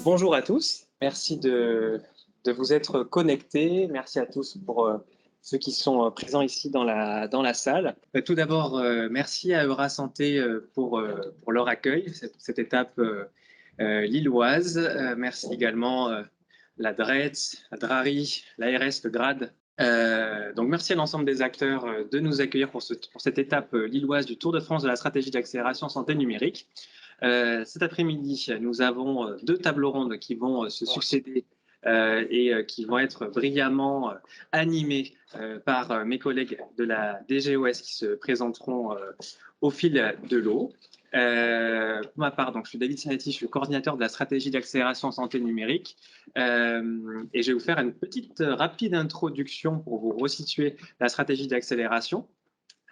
Bonjour à tous, merci de vous être connectés. Merci à tous pour ceux qui sont présents ici dans la salle. Tout d'abord, merci à Eurasanté pour leur accueil, cette étape lilloise. Merci également la DREETS, la DRARI, l'ARS, le GRAD. Donc merci à l'ensemble des acteurs de nous accueillir pour cette étape lilloise du Tour de France de la stratégie d'accélération santé numérique. Cet après-midi, nous avons deux tables rondes qui vont se succéder et qui vont être brillamment animées par mes collègues de la DGOS qui se présenteront au fil de l'eau. Pour ma part, donc, je suis David Sinetti, je suis coordinateur de la stratégie d'accélération santé numérique et je vais vous faire une petite rapide introduction pour vous resituer la stratégie d'accélération,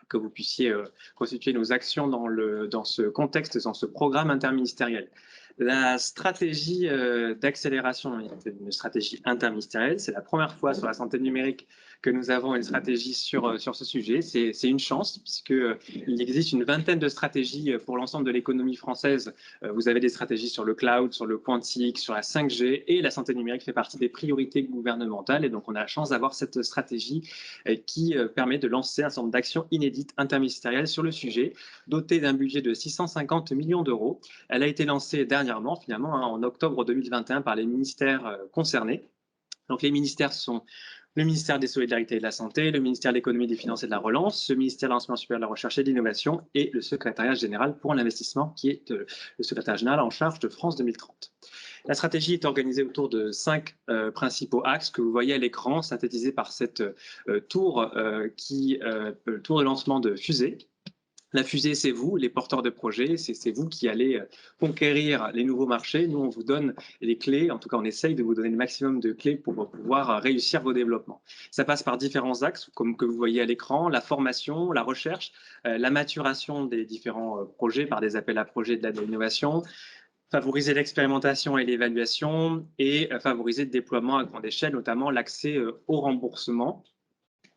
que vous puissiez constituer nos actions dans ce contexte, dans ce programme interministériel. La stratégie d'accélération est une stratégie interministérielle. C'est la première fois sur la santé numérique que nous avons une stratégie sur ce sujet. C'est une chance puisqu'il existe une vingtaine de stratégies pour l'ensemble de l'économie française. Vous avez des stratégies sur le cloud, sur le quantique, sur la 5G, et la santé numérique fait partie des priorités gouvernementales. Et donc, on a la chance d'avoir cette stratégie qui permet de lancer un certain nombre d'actions inédites interministérielles sur le sujet, dotée d'un budget de 650 millions d'euros. Elle a été lancée dernièrement, finalement, en octobre 2021 par les ministères concernés. Donc, les ministères sont le ministère des Solidarités et de la Santé, le ministère de l'Économie, des Finances et de la Relance, le ministère de l'Enseignement supérieur de la Recherche et de l'Innovation et le secrétariat général pour l'investissement, qui est le secrétaire général en charge de France 2030. La stratégie est organisée autour de 5 principaux axes que vous voyez à l'écran, synthétisés par cette tour tour de lancement de fusée. La fusée, c'est vous, les porteurs de projets, c'est vous qui allez conquérir les nouveaux marchés. Nous, on vous donne les clés, en tout cas, on essaye de vous donner le maximum de clés pour pouvoir réussir vos développements. Ça passe par différents axes, comme que vous voyez à l'écran, la formation, la recherche, la maturation des différents projets par des appels à projets de l'innovation, favoriser l'expérimentation et l'évaluation et favoriser le déploiement à grande échelle, notamment l'accès au remboursement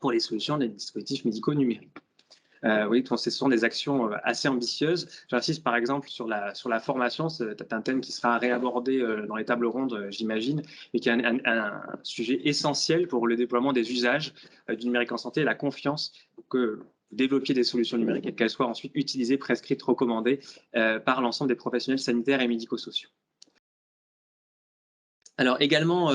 pour les solutions des dispositifs médicaux numériques. Oui, ce sont des actions assez ambitieuses. J'insiste par exemple sur la formation, c'est un thème qui sera réabordé dans les tables rondes, j'imagine, et qui est un sujet essentiel pour le déploiement des usages du numérique en santé, la confiance que vous développiez des solutions numériques et qu'elles soient ensuite utilisées, prescrites, recommandées par l'ensemble des professionnels sanitaires et médico-sociaux. Alors également,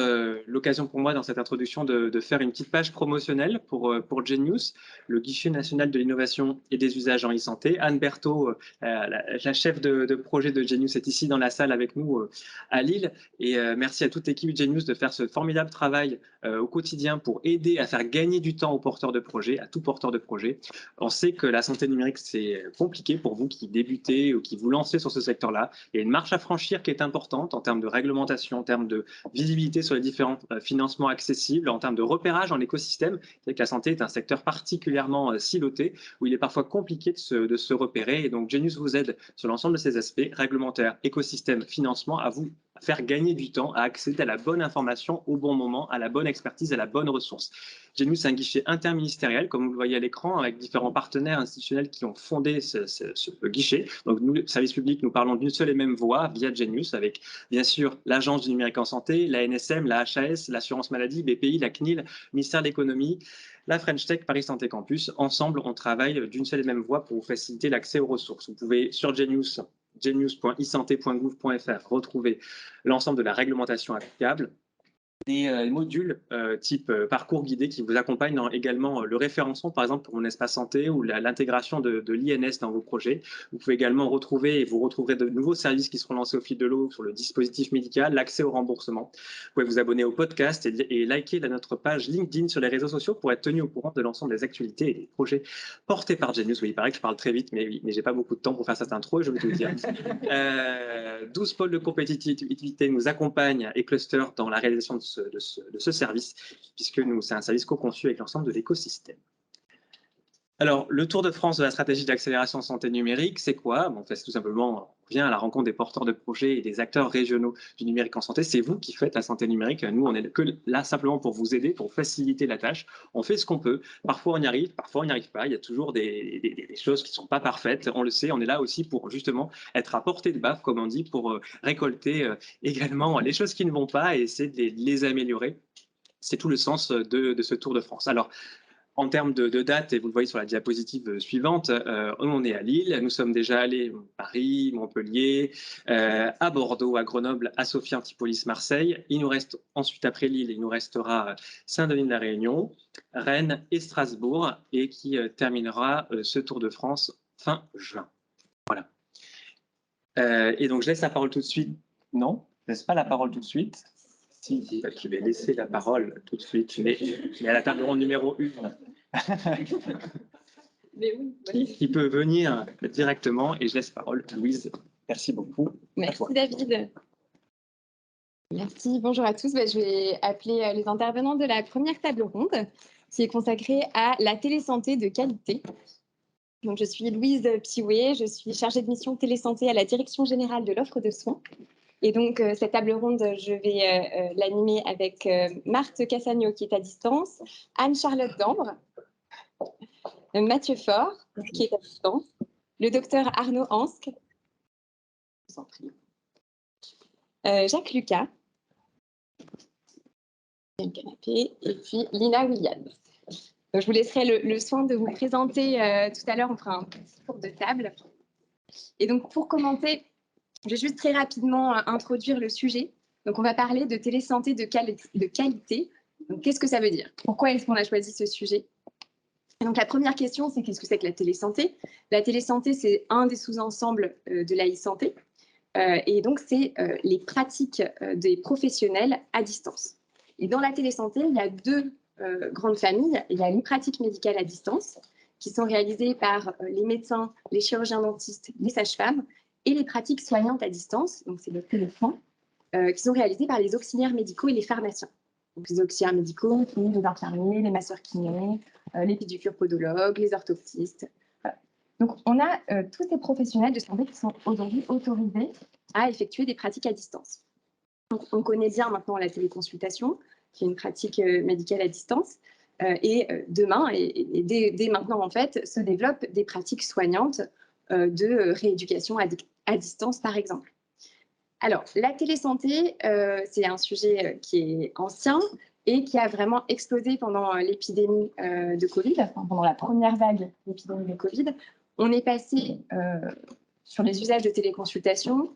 l'occasion pour moi dans cette introduction de faire une petite page promotionnelle pour Genius, le guichet national de l'innovation et des usages en e-santé. Anne Berthaud, la chef de projet de Genius, est ici dans la salle avec nous à Lille. Et merci à toute l'équipe Genius de faire ce formidable travail au quotidien pour aider à faire gagner du temps aux porteurs de projets, à tout porteur de projet. On sait que la santé numérique, c'est compliqué pour vous qui débutez ou qui vous lancez sur ce secteur-là. Il y a une marche à franchir qui est importante en termes de réglementation, en termes de visibilité sur les différents financements accessibles, en termes de repérage en écosystème. C'est que la santé est un secteur particulièrement siloté, où il est parfois compliqué de se repérer. Et donc, Genius vous aide sur l'ensemble de ces aspects, réglementaires, écosystème, financement, à vous faire gagner du temps, à accéder à la bonne information au bon moment, à la bonne expertise, à la bonne ressource. Genius, c'est un guichet interministériel, comme vous le voyez à l'écran, avec différents partenaires institutionnels qui ont fondé ce guichet. Donc, nous, le service public, nous parlons d'une seule et même voix via Genius, avec bien sûr l'Agence du numérique en santé, la NSM, la HAS, l'assurance maladie, BPI, la CNIL, le ministère de l'économie, la French Tech, Paris Santé Campus. Ensemble, on travaille d'une seule et même voix pour vous faciliter l'accès aux ressources. Vous pouvez, sur Genius, genius.isanté.gouv.fr, retrouver l'ensemble de la réglementation applicable, des modules type parcours guidé qui vous accompagnent dans également le référencement, par exemple, pour mon espace santé ou l'intégration de l'INS dans vos projets. Vous pouvez également retrouver, et vous retrouverez de nouveaux services qui seront lancés au fil de l'eau sur le dispositif médical, l'accès au remboursement. Vous pouvez vous abonner au podcast et liker notre page LinkedIn sur les réseaux sociaux pour être tenu au courant de l'ensemble des actualités et des projets portés par Genius. Oui, il paraît que je parle très vite, mais j'ai pas beaucoup de temps pour faire cette intro et je vais tout dire. 12 pôles de compétitivité nous accompagnent et clusters dans la réalisation de ce service, puisque c'est un service co-conçu avec l'ensemble de l'écosystème. Alors, le Tour de France de la stratégie d'accélération santé numérique, c'est quoi? Bon, en fait, c'est tout simplement, on vient à la rencontre des porteurs de projets et des acteurs régionaux du numérique en santé. C'est vous qui faites la santé numérique. Nous, on est que là simplement pour vous aider, pour faciliter la tâche. On fait ce qu'on peut. Parfois, on y arrive, parfois, on n'y arrive pas. Il y a toujours des choses qui ne sont pas parfaites. On le sait, on est là aussi pour justement être à portée de baffe, comme on dit, pour récolter également les choses qui ne vont pas et essayer de les améliorer. C'est tout le sens de ce Tour de France. Alors, en termes de date, et vous le voyez sur la diapositive suivante, on est à Lille, nous sommes déjà allés à Paris, Montpellier, à Bordeaux, à Grenoble, à Sophia Antipolis, Marseille. Il nous reste ensuite, après Lille, il nous restera Saint-Denis de la Réunion, Rennes et Strasbourg, et qui terminera ce Tour de France fin juin. Voilà. Et donc, je laisse la parole tout de suite. Non, je ne laisse pas la parole tout de suite. Si, je vais laisser la parole tout de suite, mais à la table ronde numéro 1. Mais oui, Qui peut venir directement, et je laisse la parole à Louise. Merci beaucoup. Merci David. Merci, bonjour à tous. Je vais appeler les intervenants de la première table ronde qui est consacrée à la télésanté de qualité. Donc, je suis Louise Piouet, je suis chargée de mission télésanté à la Direction générale de l'offre de soins. Et donc, cette table ronde, je vais l'animer avec Marthe Cassagno qui est à distance, Anne-Charlotte Dambre, Mathieu Faure qui est à distance, le docteur Arnaud Ansk, je vous en prie, Jacques Lucas, le canapé, et puis Lina Williams. Donc, je vous laisserai le soin de vous présenter tout à l'heure, on fera un petit tour de table. Et donc, pour commenter, je vais juste très rapidement introduire le sujet. Donc, on va parler de télésanté de qualité. Donc, qu'est-ce que ça veut dire? Pourquoi est-ce qu'on a choisi ce sujet? Et donc, la première question, c'est qu'est-ce que c'est que la télésanté? La télésanté, c'est un des sous-ensembles de la e-santé. Et donc, c'est les pratiques des professionnels à distance. Et dans la télésanté, il y a deux grandes familles. Il y a les pratiques médicales à distance, qui sont réalisées par les médecins, les chirurgiens dentistes, les sages-femmes, et les pratiques soignantes à distance, donc c'est le téléphone, qui sont réalisées par les auxiliaires médicaux et les pharmaciens. Donc, les auxiliaires médicaux, les infirmiers, les masseurs-kinés, les pédicures-podologues, les orthoptistes. Voilà. Donc, on a tous ces professionnels de santé qui sont aujourd'hui autorisés à effectuer des pratiques à distance. Donc, on connaît bien maintenant la téléconsultation, qui est une pratique médicale à distance. Et demain, et dès maintenant, en fait, se développent des pratiques soignantes de rééducation à distance, par exemple. Alors, la télésanté, c'est un sujet qui est ancien et qui a vraiment explosé pendant l'épidémie de Covid, enfin, pendant la première vague de l'épidémie de Covid. On est passé sur les usages de téléconsultation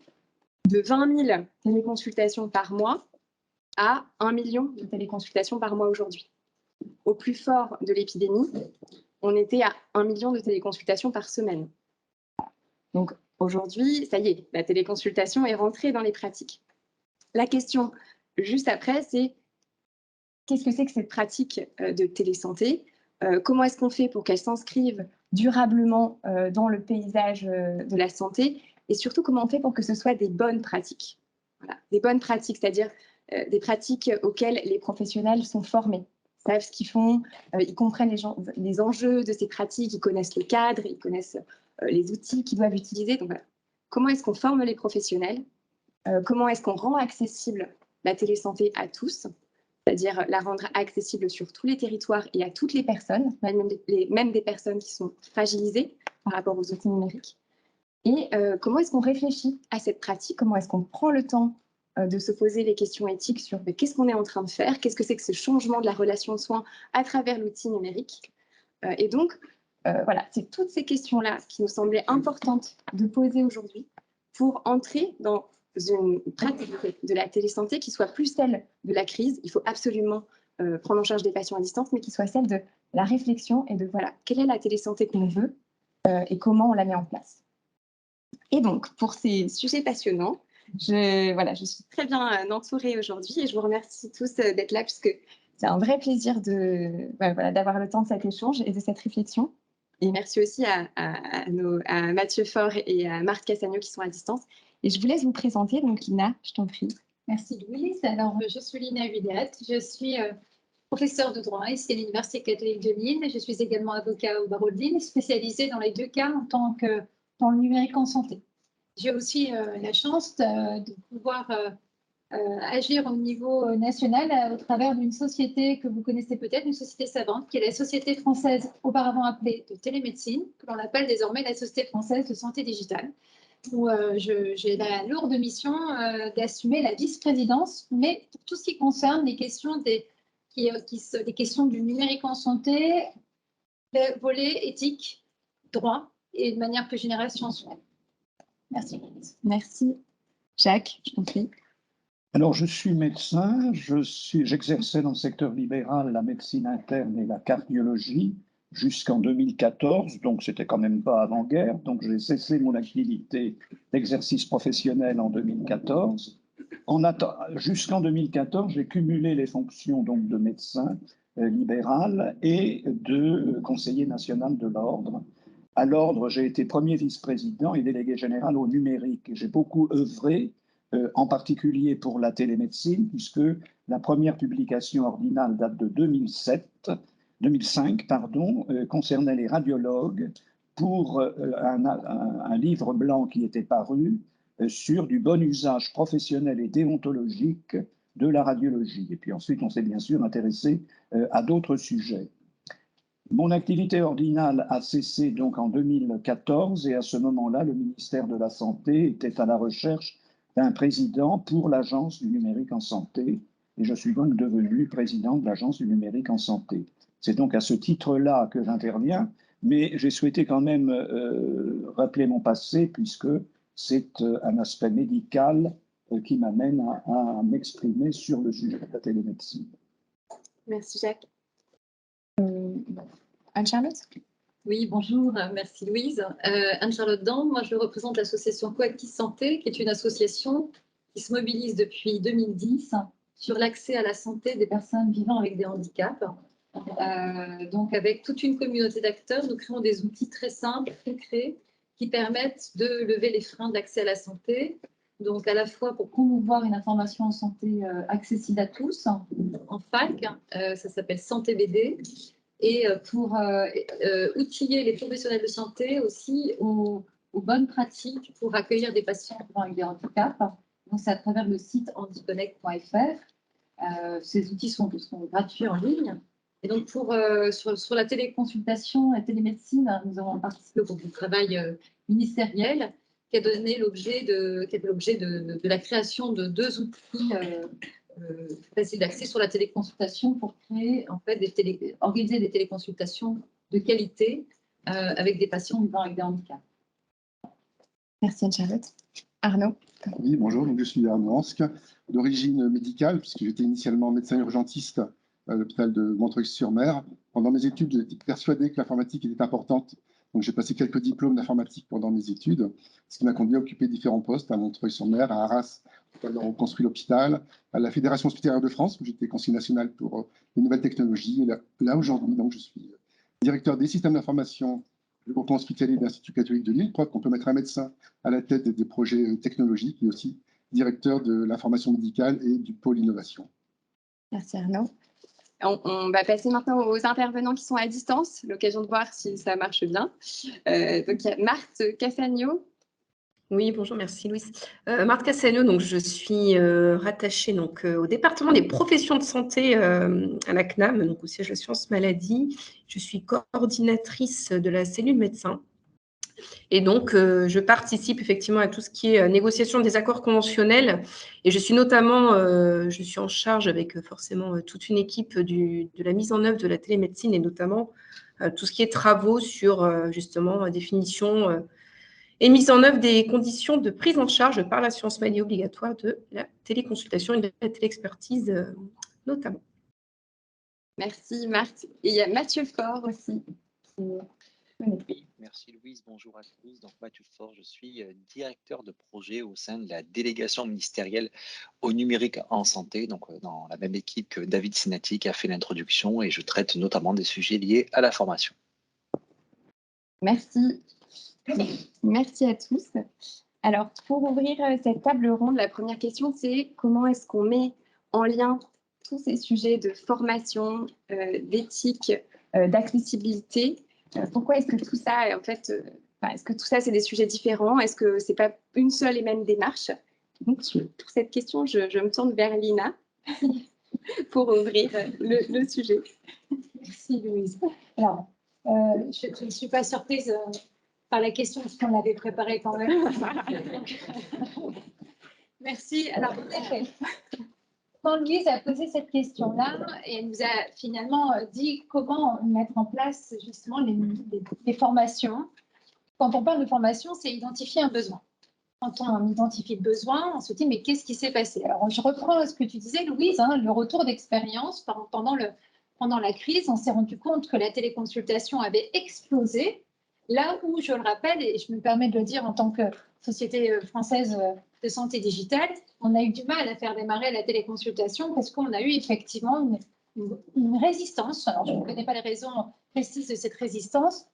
de 20 000 téléconsultations par mois à 1 million de téléconsultations par mois aujourd'hui. Au plus fort de l'épidémie, on était à 1 million de téléconsultations par semaine. Donc aujourd'hui, ça y est, la téléconsultation est rentrée dans les pratiques. La question juste après, c'est qu'est-ce que c'est que cette pratique de télésanté? Comment est-ce qu'on fait pour qu'elle s'inscrive durablement dans le paysage de la santé? Et surtout, comment on fait pour que ce soit des bonnes pratiques? Voilà, des bonnes pratiques, c'est-à-dire des pratiques auxquelles les professionnels sont formés, savent ce qu'ils font, ils comprennent les enjeux de ces pratiques, ils connaissent le cadre, ils connaissent les outils qu'ils doivent utiliser. Donc voilà, comment est-ce qu'on forme les professionnels? Comment est-ce qu'on rend accessible la télésanté à tous, c'est-à-dire la rendre accessible sur tous les territoires et à toutes les personnes, même des personnes qui sont fragilisées par rapport aux outils numériques. Et comment est-ce qu'on réfléchit à cette pratique? Comment est-ce qu'on prend le temps de se poser les questions éthiques sur qu'est-ce qu'on est en train de faire? Qu'est-ce que c'est que ce changement de la relation de soins à travers l'outil numérique? Et donc, voilà, c'est toutes ces questions-là qui nous semblaient importantes de poser aujourd'hui pour entrer dans une pratique de la télésanté qui soit plus celle de la crise. Il faut absolument prendre en charge des patients à distance, mais qui soit celle de la réflexion et de voilà, quelle est la télésanté qu'on veut et comment on la met en place. Et donc, pour ces sujets passionnants, je suis très bien entourée aujourd'hui et je vous remercie tous d'être là puisque c'est un vrai plaisir d'avoir le temps de cet échange et de cette réflexion. Et merci aussi à Mathieu Faure et à Marthe Cassagno qui sont à distance. Et je vous laisse vous présenter. Donc, Lina, je t'en prie. Merci Louise. Alors, je suis Lina Williams. Je suis professeure de droit ici à l'Université catholique de Lille. Je suis également avocat au barreau de Lille, spécialisée dans les deux cas en tant que dans le numérique en santé. J'ai aussi la chance de pouvoir agir au niveau national au travers d'une société que vous connaissez peut-être, une société savante, qui est la Société française, auparavant appelée de télémédecine, que l'on appelle désormais la Société française de santé digitale, où j'ai la lourde mission d'assumer la vice-présidence, mais pour tout ce qui concerne les questions les questions du numérique en santé, le volet éthique, droit et de manière plus générale sciences humaines. Merci. Merci. Jacques, je t'en prie. Alors, je suis médecin, j'exerçais dans le secteur libéral la médecine interne et la cardiologie jusqu'en 2014, donc c'était quand même pas avant-guerre, donc j'ai cessé mon activité d'exercice professionnel en 2014. Jusqu'en 2014, j'ai cumulé les fonctions donc de médecin libéral et de conseiller national de l'ordre. À l'ordre, j'ai été premier vice-président et délégué général au numérique. J'ai beaucoup œuvré en particulier pour la télémédecine, puisque la première publication ordinale date de 2005, concernait les radiologues pour un livre blanc qui était paru sur du bon usage professionnel et déontologique de la radiologie. Et puis ensuite, on s'est bien sûr intéressé à d'autres sujets. Mon activité ordinale a cessé donc en 2014 et à ce moment-là, le ministère de la Santé était à la recherche d'un président pour l'Agence du numérique en santé et je suis donc devenu président de l'Agence du numérique en santé. C'est donc à ce titre-là que j'interviens, mais j'ai souhaité quand même rappeler mon passé puisque c'est un aspect médical qui m'amène à m'exprimer sur le sujet de la télémédecine. Merci Jacques. Anne-Charlotte? Oui, bonjour, merci Louise. Anne-Charlotte Dan, moi je représente l'association Coactis Santé, qui est une association qui se mobilise depuis 2010 sur l'accès à la santé des personnes vivant avec des handicaps. Donc avec toute une communauté d'acteurs, nous créons des outils très simples, concrets, qui permettent de lever les freins d'accès à la santé. Donc à la fois pour promouvoir une information en santé accessible à tous, en FAQ, ça s'appelle Santé BD, et pour outiller les professionnels de santé aussi aux bonnes pratiques pour accueillir des patients vivant avec des handicaps. Donc c'est à travers le site handiconnect.fr. Ces outils sont gratuits en ligne. Et donc sur la téléconsultation, la télémédecine, nous avons participé au groupe de travail ministériel qui a donné l'objet de la création de deux outils facile d'accès sur la téléconsultation pour créer, en fait, organiser des téléconsultations de qualité avec des patients vivant avec des handicaps. Merci Anne-Charlotte. Arnaud? Oui, bonjour, donc je suis Arnaud Hansk, d'origine médicale, puisque j'étais initialement médecin urgentiste à l'hôpital de Montreuil-sur-Mer. Pendant mes études, j'étais persuadé que l'informatique était importante. Donc j'ai passé quelques diplômes d'informatique pendant mes études, ce qui m'a conduit à occuper différents postes à Montreuil-sur-Mer, à Arras, on construit l'hôpital, à la Fédération hospitalière de France, où j'étais conseiller national pour les nouvelles technologies. Et là aujourd'hui, donc, je suis directeur des systèmes d'information du groupement hospitalier de l'Institut catholique de Lille. Preuve qu'on peut mettre un médecin à la tête des projets technologiques et aussi directeur de l'information médicale et du pôle innovation. Merci Arnaud. On va passer maintenant aux intervenants qui sont à distance, l'occasion de voir si ça marche bien. Donc, il y a Marthe Cassagno. Oui, bonjour, merci Louise. Marthe Cassagno, donc je suis rattachée donc, au département des professions de santé à la CNAM, donc au siège Assurance Maladie. Je suis coordinatrice de la cellule médecin. Et donc, je participe effectivement à tout ce qui est négociation des accords conventionnels. Et je suis notamment, je suis en charge avec forcément toute une équipe de la mise en œuvre de la télémédecine et notamment tout ce qui est travaux sur justement définition et mise en œuvre des conditions de prise en charge par l'assurance maladie obligatoire de la téléconsultation et de la téléexpertise notamment. Merci Marthe. Et il y a Mathieu Faure aussi. Merci Louise, bonjour à tous. Donc Mathieu Faure, je suis directeur de projet au sein de la délégation ministérielle au numérique en santé, donc dans la même équipe que David Sinati qui a fait l'introduction et je traite notamment des sujets liés à la formation. Merci. Merci à tous. Alors, pour ouvrir cette table ronde, la première question, c'est comment est-ce qu'on met en lien tous ces sujets de formation, d'éthique, d'accessibilité, pourquoi est-ce que tout ça, en fait, est-ce que tout ça, c'est des sujets différents? Est-ce que c'est pas une seule et même démarche? Donc, pour cette question, je me tourne vers Lina pour ouvrir le sujet. Merci Louise. Alors, je ne suis pas surprise par la question parce qu'on l'avait préparée quand même. Merci. Alors, en effet, quand Louise a posé cette question-là, et elle nous a finalement dit comment mettre en place justement les formations. Quand on parle de formation, c'est identifier un besoin. Quand on identifie le besoin, on se dit mais qu'est-ce qui s'est passé? Alors, je reprends ce que tu disais, Louise, hein, le retour d'expérience pendant la crise, on s'est rendu compte que la téléconsultation avait explosé. Là où, je le rappelle, et je me permets de le dire en tant que société française de santé digitale, on a eu du mal à faire démarrer la téléconsultation parce qu'on a eu effectivement une résistance. Alors, je ne connais pas les raisons précises de cette résistance,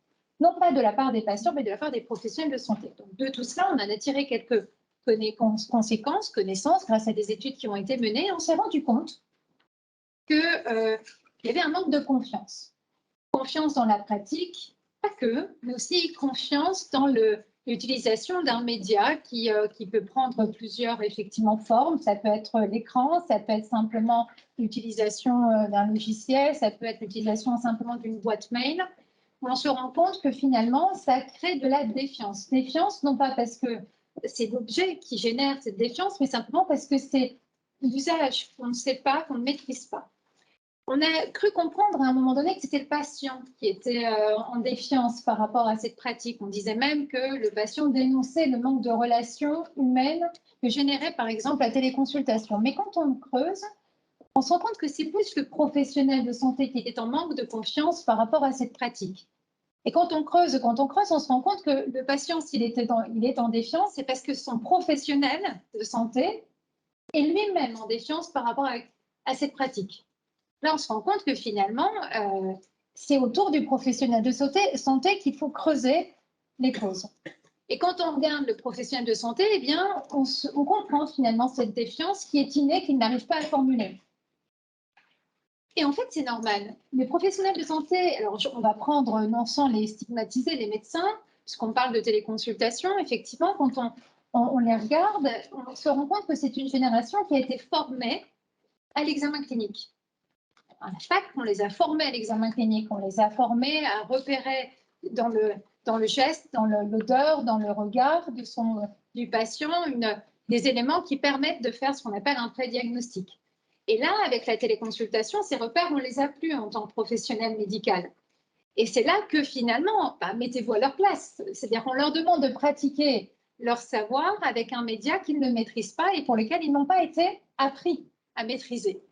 non pas de la part des patients, mais de la part des professionnels de santé. Donc, de tout cela, on en a tiré quelques connaissances, grâce à des études qui ont été menées. On s'est rendu compte qu'il y avait un manque de confiance. Confiance dans la pratique, pas que, mais aussi confiance dans l'utilisation d'un média qui peut prendre plusieurs effectivement formes. Ça peut être l'écran, ça peut être simplement l'utilisation d'un logiciel, ça peut être l'utilisation simplement d'une boîte mail. On se rend compte que finalement, ça crée de la défiance. Défiance, non pas parce que c'est l'objet qui génère cette défiance, mais simplement parce que c'est l'usage qu'on ne sait pas, qu'on ne maîtrise pas. On a cru comprendre à un moment donné que c'était le patient qui était en défiance par rapport à cette pratique. On disait même que le patient dénonçait le manque de relations humaines que générait par exemple la téléconsultation. Mais quand on creuse, on se rend compte que c'est plus le professionnel de santé qui était en manque de confiance par rapport à cette pratique. Et quand on creuse, on se rend compte que le patient, s'il est en défiance, c'est parce que son professionnel de santé est lui-même en défiance par rapport à cette pratique. Là, on se rend compte que finalement, c'est autour du professionnel de santé qu'il faut creuser les causes. Et quand on regarde le professionnel de santé, eh bien, on comprend finalement cette défiance qui est innée, qu'il n'arrive pas à formuler. Et en fait, c'est normal. Les professionnels de santé, alors on va prendre, non sans les stigmatiser, les médecins, puisqu'on parle de téléconsultation, effectivement, quand on les regarde, on se rend compte que c'est une génération qui a été formée à l'examen clinique. À la fac, on les a formés à l'examen clinique, on les a formés à repérer dans le geste, dans l'odeur, dans le regard du patient, des éléments qui permettent de faire ce qu'on appelle un pré-diagnostic. Et là, avec la téléconsultation, ces repères, on ne les a plus en tant que professionnel médical. Et c'est là que finalement, mettez-vous à leur place. C'est-à-dire qu'on leur demande de pratiquer leur savoir avec un média qu'ils ne maîtrisent pas et pour lequel ils n'ont pas été appris à maîtriser.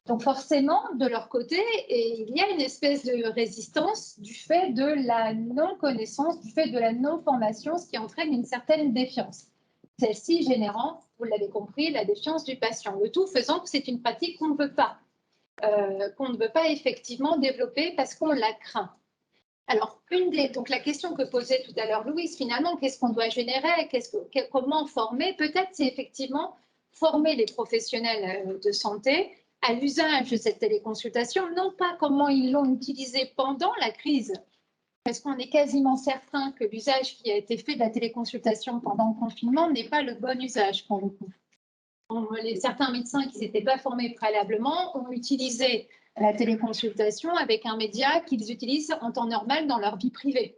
Donc forcément, de leur côté, il y a une espèce de résistance du fait de la non-connaissance, du fait de la non-formation, ce qui entraîne une certaine défiance. Celle-ci générant, vous l'avez compris, la défiance du patient. Le tout faisant que c'est une pratique qu'on ne veut pas effectivement développer parce qu'on la craint. Alors, donc la question que posait tout à l'heure Louise, finalement, qu'est-ce qu'on doit générer, comment former? Peut-être c'est effectivement former les professionnels de santé à l'usage de cette téléconsultation, non pas comment ils l'ont utilisée pendant la crise, parce qu'on est quasiment certain que l'usage qui a été fait de la téléconsultation pendant le confinement n'est pas le bon usage pour le coup. Certains médecins qui ne s'étaient pas formés préalablement ont utilisé la téléconsultation avec un média qu'ils utilisent en temps normal dans leur vie privée.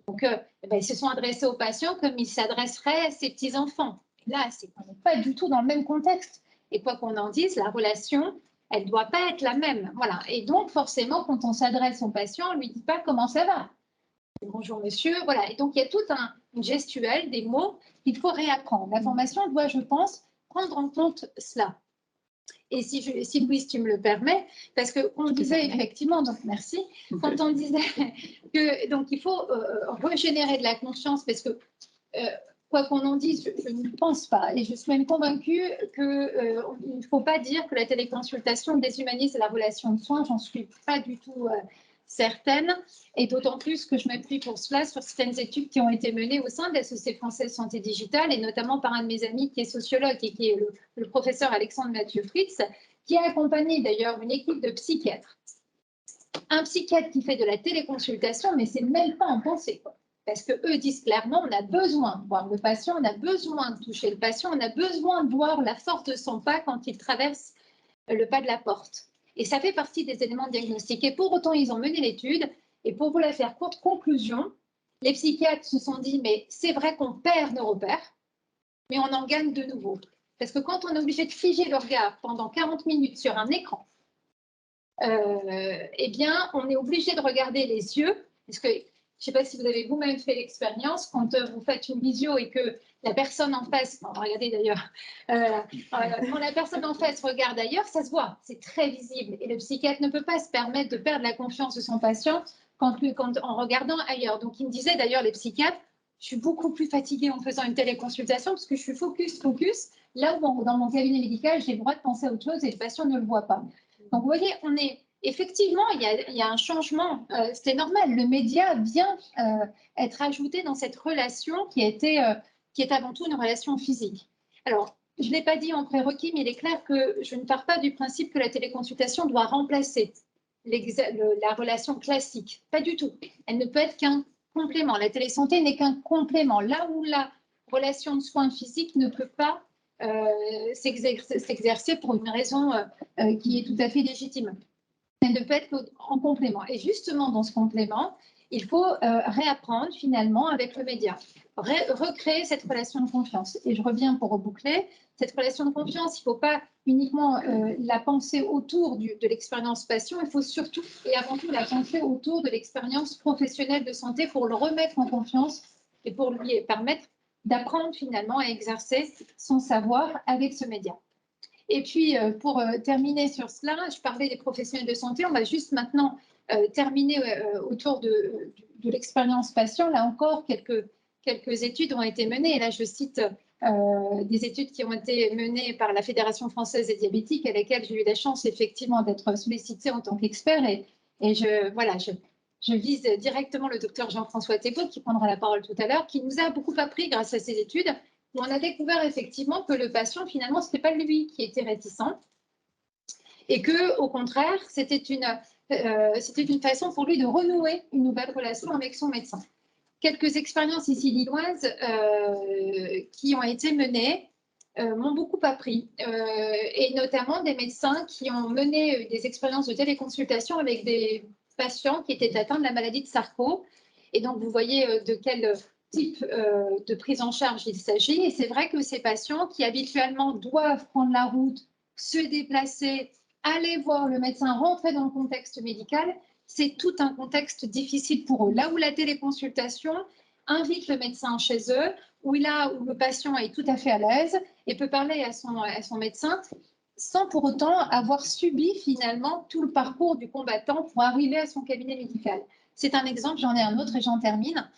Donc, ils se sont adressés aux patients comme ils s'adresseraient à ses petits-enfants. Là, on n'est pas du tout dans le même contexte. Et quoi qu'on en dise, la relation, elle ne doit pas être la même. Voilà. Et donc, forcément, quand on s'adresse au patient, on ne lui dit pas comment ça va. Bonjour monsieur, voilà. Et donc, il y a toute une gestuelle, des mots qu'il faut réapprendre. La formation doit, je pense, prendre en compte cela. Et si Louise, tu me le permets, parce qu'on disait effectivement, donc merci, quand on disait que donc il faut régénérer de la confiance, parce que quoi qu'on en dise, je ne pense pas, et je suis même convaincue qu'il ne faut pas dire que la téléconsultation déshumanise la relation de soins, j'en suis pas du tout certaine, et d'autant plus que je m'appuie pour cela sur certaines études qui ont été menées au sein de la Société française santé digitale, et notamment par un de mes amis qui est sociologue et qui est le professeur Alexandre Mathieu Fritz, qui a accompagné d'ailleurs une équipe de psychiatres. Un psychiatre qui fait de la téléconsultation, mais c'est même pas en pensée, quoi. Parce qu'eux disent clairement, on a besoin de voir le patient, on a besoin de toucher le patient, on a besoin de voir la force de son pas quand il traverse le pas de la porte. Et ça fait partie des éléments diagnostiques. Et pour autant, ils ont mené l'étude. Et pour vous la faire courte, conclusion, les psychiatres se sont dit, mais c'est vrai qu'on perd nos repères, mais on en gagne de nouveau. Parce que quand on est obligé de figer le regard pendant 40 minutes sur un écran, eh bien, on est obligé de regarder les yeux, parce que je ne sais pas si vous avez vous-même fait l'expérience, quand vous faites une visio et que la personne en face, bon, regardez d'ailleurs, quand la personne en face regarde ailleurs, ça se voit, c'est très visible. Et le psychiatre ne peut pas se permettre de perdre la confiance de son patient en regardant ailleurs. Donc, il me disait d'ailleurs, les psychiatres, je suis beaucoup plus fatiguée en faisant une téléconsultation parce que je suis focus. Là où dans mon cabinet médical, j'ai le droit de penser à autre chose et le patient ne le voit pas. Donc, vous voyez, on est effectivement, il y a un changement. C'était normal. Le média vient être ajouté dans cette relation qui est avant tout une relation physique. Alors, je ne l'ai pas dit en prérequis, mais il est clair que je ne pars pas du principe que la téléconsultation doit remplacer la relation classique. Pas du tout. Elle ne peut être qu'un complément. La télésanté n'est qu'un complément. Là où la relation de soins physiques ne peut pas s'exercer pour une raison qui est tout à fait légitime. Elle ne peut être qu'en complément. Et justement, dans ce complément, il faut réapprendre finalement avec le média, recréer cette relation de confiance. Et je reviens pour reboucler. Cette relation de confiance, il ne faut pas uniquement la penser autour de l'expérience patient, il faut surtout et avant tout la penser autour de l'expérience professionnelle de santé pour le remettre en confiance et pour lui permettre d'apprendre finalement à exercer son savoir avec ce média. Et puis, pour terminer sur cela, je parlais des professionnels de santé. On va juste maintenant terminer autour de l'expérience patient. Là encore, quelques études ont été menées. Et là, je cite des études qui ont été menées par la Fédération française des diabétiques, à laquelle j'ai eu la chance effectivement d'être sollicitée en tant qu'expert. Et je vise directement le docteur Jean-François Thébault, qui prendra la parole tout à l'heure, qui nous a beaucoup appris grâce à ces études, où on a découvert effectivement que le patient, finalement, ce n'était pas lui qui était réticent et qu'au contraire, c'était une façon pour lui de renouer une nouvelle relation avec son médecin. Quelques expériences ici lilloises qui ont été menées m'ont beaucoup appris, et notamment des médecins qui ont mené des expériences de téléconsultation avec des patients qui étaient atteints de la maladie de Charcot. Et donc, vous voyez de quel type de prise en charge il s'agit. Et c'est vrai que ces patients qui habituellement doivent prendre la route, se déplacer, aller voir le médecin, rentrer dans le contexte médical, c'est tout un contexte difficile pour eux. Là où la téléconsultation invite le médecin chez eux, où le patient est tout à fait à l'aise et peut parler à son médecin sans pour autant avoir subi finalement tout le parcours du combattant pour arriver à son cabinet médical. C'est un exemple, j'en ai un autre et j'en termine.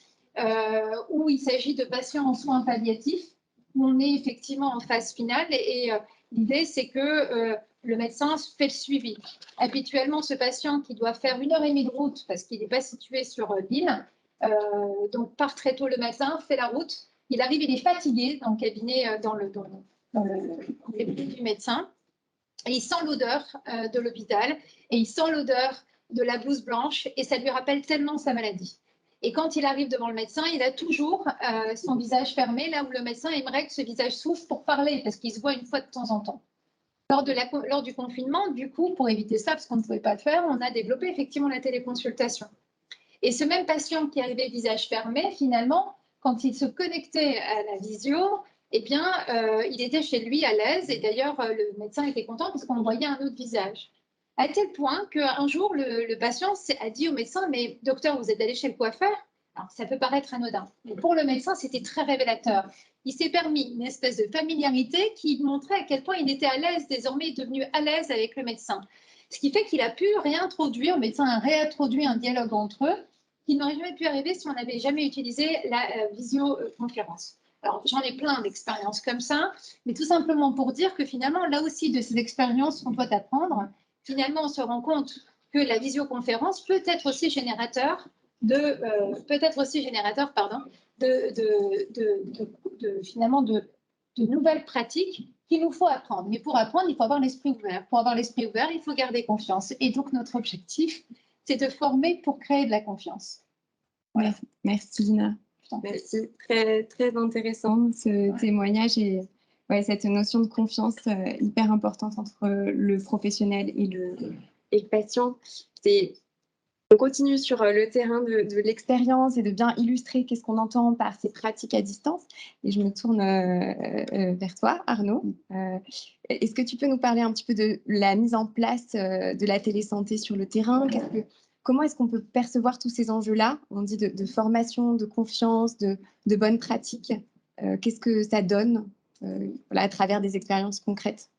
Où il s'agit de patients en soins palliatifs, où on est effectivement en phase finale et l'idée c'est que le médecin fait le suivi. Habituellement, ce patient qui doit faire 1h30 de route parce qu'il n'est pas situé sur l'île, donc part très tôt le matin, fait la route, il arrive, il est fatigué dans le cabinet, dans le cabinet du médecin, et il sent l'odeur de l'hôpital et il sent l'odeur de la blouse blanche et ça lui rappelle tellement sa maladie. Et quand il arrive devant le médecin, il a toujours son visage fermé, là où le médecin aimerait que ce visage s'ouvre pour parler, parce qu'il se voit une fois de temps en temps. Lors du confinement, du coup, pour éviter ça, parce qu'on ne pouvait pas le faire, on a développé effectivement la téléconsultation. Et ce même patient qui arrivait visage fermé, finalement, quand il se connectait à la visio, eh bien, il était chez lui à l'aise. Et d'ailleurs, le médecin était content parce qu'on voyait un autre visage. À tel point qu'un jour, le patient a dit au médecin, mais docteur, vous êtes allé chez le coiffeur? Alors, ça peut paraître anodin, mais pour le médecin, c'était très révélateur. Il s'est permis une espèce de familiarité qui montrait à quel point il était à l'aise, désormais devenu à l'aise avec le médecin. Ce qui fait qu'il a pu réintroduire, le médecin a réintroduit un dialogue entre eux qui n'aurait jamais pu arriver si on n'avait jamais utilisé la visioconférence. Alors, j'en ai plein d'expériences comme ça, mais tout simplement pour dire que finalement, là aussi, de ces expériences qu'on doit apprendre, finalement, on se rend compte que la visioconférence peut être aussi générateur finalement de nouvelles pratiques qu'il nous faut apprendre. Mais pour apprendre, il faut avoir l'esprit ouvert. Pour avoir l'esprit ouvert, il faut garder confiance. Et donc, notre objectif, c'est de former pour créer de la confiance. Voilà. Merci Lina. Merci. Très, très intéressant ce témoignage et ouais, cette notion de confiance hyper importante entre le professionnel et le patient. On continue sur le terrain de l'expérience et de bien illustrer qu'est-ce qu'on entend par ces pratiques à distance. Et je me tourne vers toi, Arnaud. Est-ce que tu peux nous parler un petit peu de la mise en place de la télésanté sur le terrain? Comment est-ce qu'on peut percevoir tous ces enjeux-là? On dit de formation, de confiance, de bonnes pratiques. Qu'est-ce que ça donne à travers des expériences concrètes?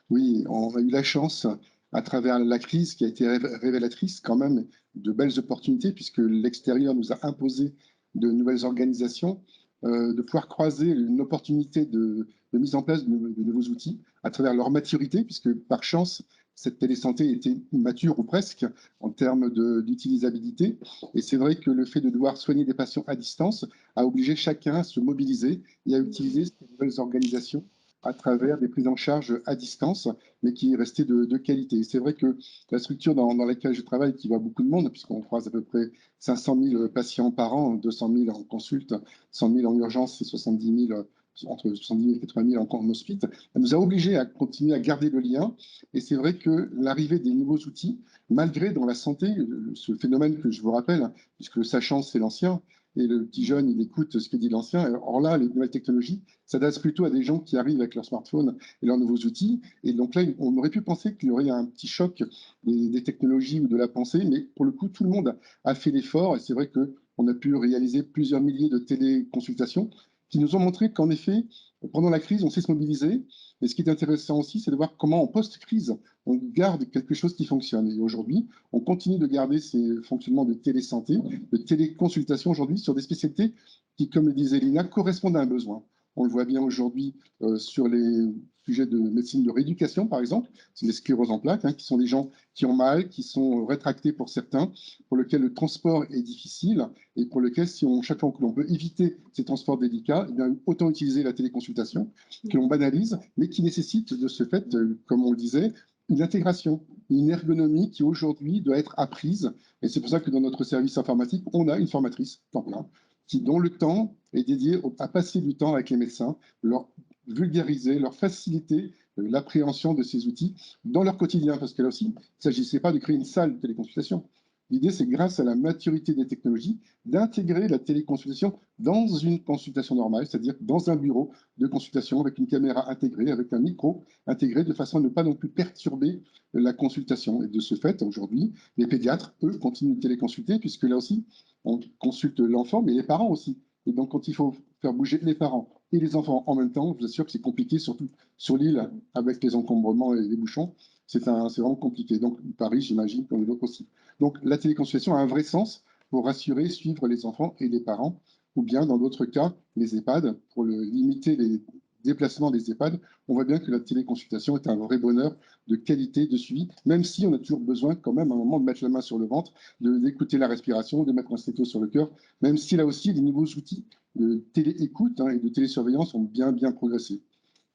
Oui, on a eu la chance, à travers la crise qui a été révélatrice quand même, de belles opportunités, puisque l'extérieur nous a imposé de nouvelles organisations, de pouvoir croiser une opportunité de mise en place de nouveaux outils à travers leur maturité, puisque par chance, cette télésanté était mature ou presque en termes d'utilisabilité. Et c'est vrai que le fait de devoir soigner des patients à distance a obligé chacun à se mobiliser et à utiliser ces nouvelles organisations à travers des prises en charge à distance, mais qui restaient de qualité. C'est vrai que la structure dans laquelle je travaille, qui voit beaucoup de monde, puisqu'on croise à peu près 500 000 patients par an, 200 000 en consulte, 100 000 en urgence et 70 000 entre 70 000 et 80 000 en hospice, elle nous a obligés à continuer à garder le lien. Et c'est vrai que l'arrivée des nouveaux outils, malgré dans la santé, ce phénomène que je vous rappelle, puisque le sachant, c'est l'ancien, et le petit jeune, il écoute ce que dit l'ancien. Or là, les nouvelles technologies s'adressent plutôt à des gens qui arrivent avec leur smartphone et leurs nouveaux outils. Et donc là, on aurait pu penser qu'il y aurait un petit choc des technologies ou de la pensée, mais pour le coup, tout le monde a fait l'effort. Et c'est vrai qu'on a pu réaliser plusieurs milliers de téléconsultations qui nous ont montré qu'en effet, pendant la crise, on sait se mobiliser. Et ce qui est intéressant aussi, c'est de voir comment en post-crise, on garde quelque chose qui fonctionne. Et aujourd'hui, on continue de garder ces fonctionnements de télésanté, de téléconsultation aujourd'hui sur des spécialités qui, comme le disait Lina, correspondent à un besoin. On le voit bien aujourd'hui sur les sujets de médecine de rééducation, par exemple, c'est les scléroses en plaques, qui sont des gens qui ont mal, qui sont rétractés pour certains, pour lesquels le transport est difficile et pour lesquels, chaque fois que l'on peut éviter ces transports délicats, eh bien, autant utiliser la téléconsultation, que l'on banalise, mais qui nécessite de ce fait, comme on le disait, une intégration, une ergonomie qui aujourd'hui doit être apprise. Et c'est pour ça que dans notre service informatique, on a une formatrice temps plein dont le temps est dédié à passer du temps avec les médecins, leur vulgariser, leur faciliter l'appréhension de ces outils dans leur quotidien. Parce que là aussi, il ne s'agissait pas de créer une salle de téléconsultation. L'idée, c'est grâce à la maturité des technologies, d'intégrer la téléconsultation dans une consultation normale, c'est-à-dire dans un bureau de consultation avec une caméra intégrée, avec un micro intégré, de façon à ne pas non plus perturber la consultation. Et de ce fait, aujourd'hui, les pédiatres, eux, continuent de téléconsulter, puisque là aussi, on consulte l'enfant, mais les parents aussi. Et donc, quand il faut faire bouger les parents et les enfants en même temps, je vous assure que c'est compliqué, surtout sur l'île, avec les encombrements et les bouchons. C'est vraiment compliqué. Donc, Paris, j'imagine, comme les autres aussi. Donc, la téléconsultation a un vrai sens pour rassurer, suivre les enfants et les parents, ou bien, dans d'autres cas, les EHPAD, pour limiter les déplacements des EHPAD. On voit bien que la téléconsultation est un vrai bonheur de qualité, de suivi, même si on a toujours besoin, quand même, à un moment, de mettre la main sur le ventre, d'écouter la respiration, de mettre un stéto sur le cœur, même si là aussi, les nouveaux outils de téléécoute et de télésurveillance ont bien progressé.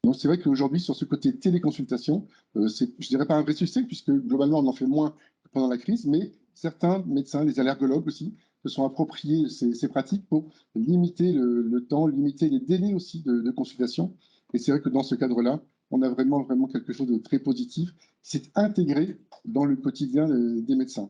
Donc, c'est vrai qu'aujourd'hui, sur ce côté téléconsultation, c'est, je dirais pas un vrai succès, puisque globalement, on en fait moins que pendant la crise, mais certains médecins, les allergologues aussi, se sont appropriés ces pratiques pour limiter le temps, limiter les délais aussi de consultation. Et c'est vrai que dans ce cadre-là, on a vraiment quelque chose de très positif qui s'est intégré dans le quotidien des médecins.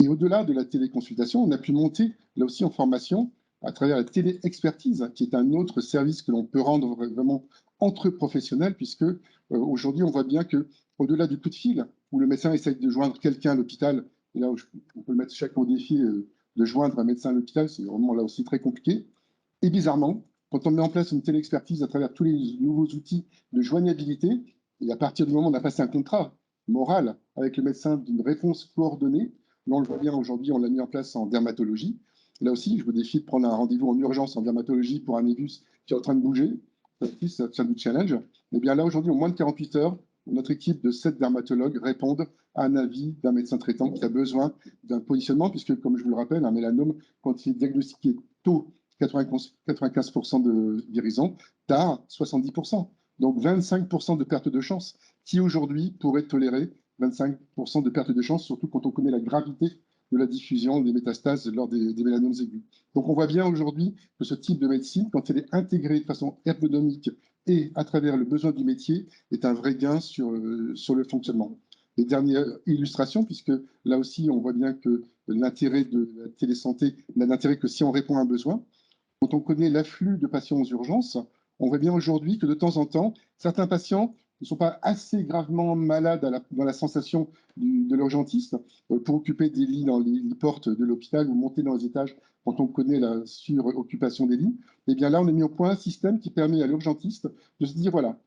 Et au-delà de la téléconsultation, on a pu monter, là aussi en formation, à travers la téléexpertise, qui est un autre service que l'on peut rendre vraiment entre professionnels, puisque aujourd'hui, on voit bien que au-delà du coup de fil, où le médecin essaye de joindre quelqu'un à l'hôpital, et là où on peut mettre chacun au défi de joindre un médecin à l'hôpital, c'est vraiment là aussi très compliqué. Et bizarrement, quand on met en place une téléexpertise à travers tous les nouveaux outils de joignabilité, et à partir du moment où on a passé un contrat moral avec le médecin d'une réponse coordonnée, là on le voit bien aujourd'hui, on l'a mis en place en dermatologie. Là aussi, je vous défie de prendre un rendez-vous en urgence en dermatologie pour un névus qui est en train de bouger. C'est un challenge. Et bien là, aujourd'hui, en moins de 48 heures, notre équipe de 7 dermatologues répondent à un avis d'un médecin traitant qui a besoin d'un positionnement, puisque, comme je vous le rappelle, un mélanome, quand il est diagnostiqué tôt, 95% de guérison, tard, 70%. Donc 25% de perte de chance. Qui aujourd'hui pourrait tolérer 25% de perte de chance, surtout quand on connaît la gravité de la diffusion des métastases lors des mélanomes aigus. Donc on voit bien aujourd'hui que ce type de médecine, quand elle est intégrée de façon ergonomique et à travers le besoin du métier, est un vrai gain sur le fonctionnement. Les dernières illustrations, puisque là aussi on voit bien que l'intérêt de la télésanté n'a d'intérêt que si on répond à un besoin. Quand on connaît l'afflux de patients aux urgences, on voit bien aujourd'hui que de temps en temps, certains patients ne sont pas assez gravement malades dans la sensation de l'urgentiste pour occuper des lits dans les portes de l'hôpital ou monter dans les étages quand on connaît la suroccupation des lits. Et bien là, on a mis au point un système qui permet à l'urgentiste de se dire, voilà,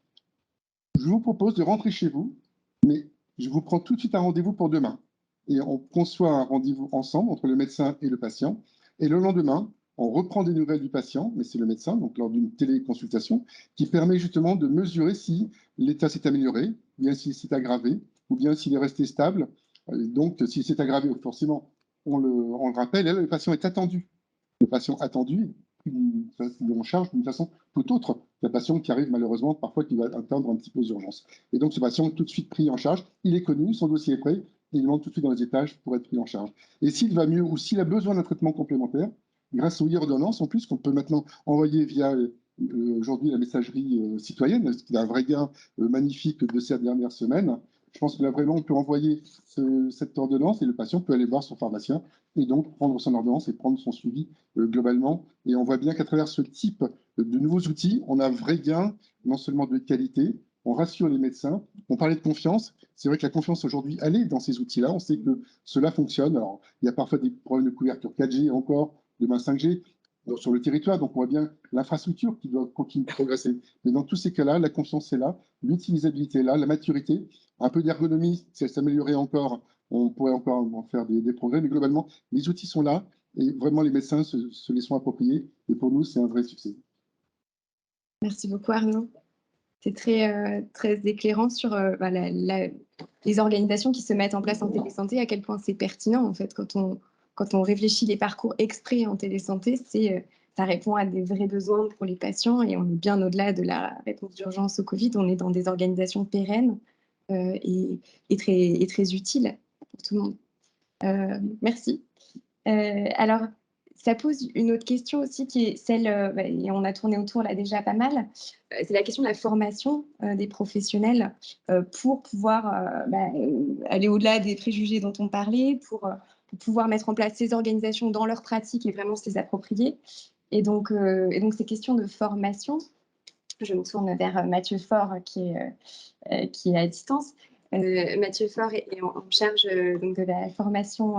je vous propose de rentrer chez vous, mais je vous prends tout de suite un rendez-vous pour demain. Et on conçoit un rendez-vous ensemble entre le médecin et le patient. Et le lendemain, on reprend des nouvelles du patient, mais c'est le médecin, donc lors d'une téléconsultation, qui permet justement de mesurer si l'état s'est amélioré, ou bien s'il s'est aggravé, ou bien s'il est resté stable. Donc, s'il s'est aggravé, forcément, on le rappelle, et là, le patient est attendu. Le patient attendu, on charge d'une façon tout autre qu'un patient qui arrive malheureusement, parfois qui va attendre un petit peu aux urgences. Et donc, ce patient est tout de suite pris en charge, il est connu, son dossier est prêt, il monte tout de suite dans les étages pour être pris en charge. Et s'il va mieux ou s'il a besoin d'un traitement complémentaire, grâce aux e-ordonnances, en plus, qu'on peut maintenant envoyer via aujourd'hui la messagerie citoyenne, ce qui est un vrai gain magnifique de ces dernières semaines. Je pense que là, vraiment, on peut envoyer cette ordonnance et le patient peut aller voir son pharmacien et donc prendre son ordonnance et prendre son suivi globalement. Et on voit bien qu'à travers ce type de nouveaux outils, on a un vrai gain, non seulement de qualité, on rassure les médecins, on parlait de confiance. C'est vrai que la confiance aujourd'hui, elle est dans ces outils-là. On sait que cela fonctionne. Alors, il y a parfois des problèmes de couverture 4G encore, demain 5G donc, sur le territoire. Donc, on voit bien l'infrastructure qui doit continuer de progresser. Mais dans tous ces cas-là, la confiance est là, l'utilisabilité est là, la maturité, un peu d'ergonomie, si elle s'améliorait encore, on pourrait encore en faire des progrès. Mais globalement, les outils sont là et vraiment les médecins se les sont appropriés. Et pour nous, c'est un vrai succès. Merci beaucoup Arnaud. C'est très éclairant sur les organisations qui se mettent en place en télésanté, à quel point c'est pertinent en fait quand on réfléchit les parcours exprès en télésanté, ça répond à des vrais besoins pour les patients et on est bien au-delà de la réponse d'urgence au Covid, on est dans des organisations pérennes et très utiles pour tout le monde. Merci. Alors, ça pose une autre question aussi qui est celle, et on a tourné autour là déjà pas mal, c'est la question de la formation des professionnels pour pouvoir aller au-delà des préjugés dont on parlait, pour pouvoir mettre en place ces organisations dans leur pratique et vraiment se les approprier. Et donc ces questions de formation, je me tourne vers Mathieu Faure qui est à distance. Mathieu Faure est en charge donc de la formation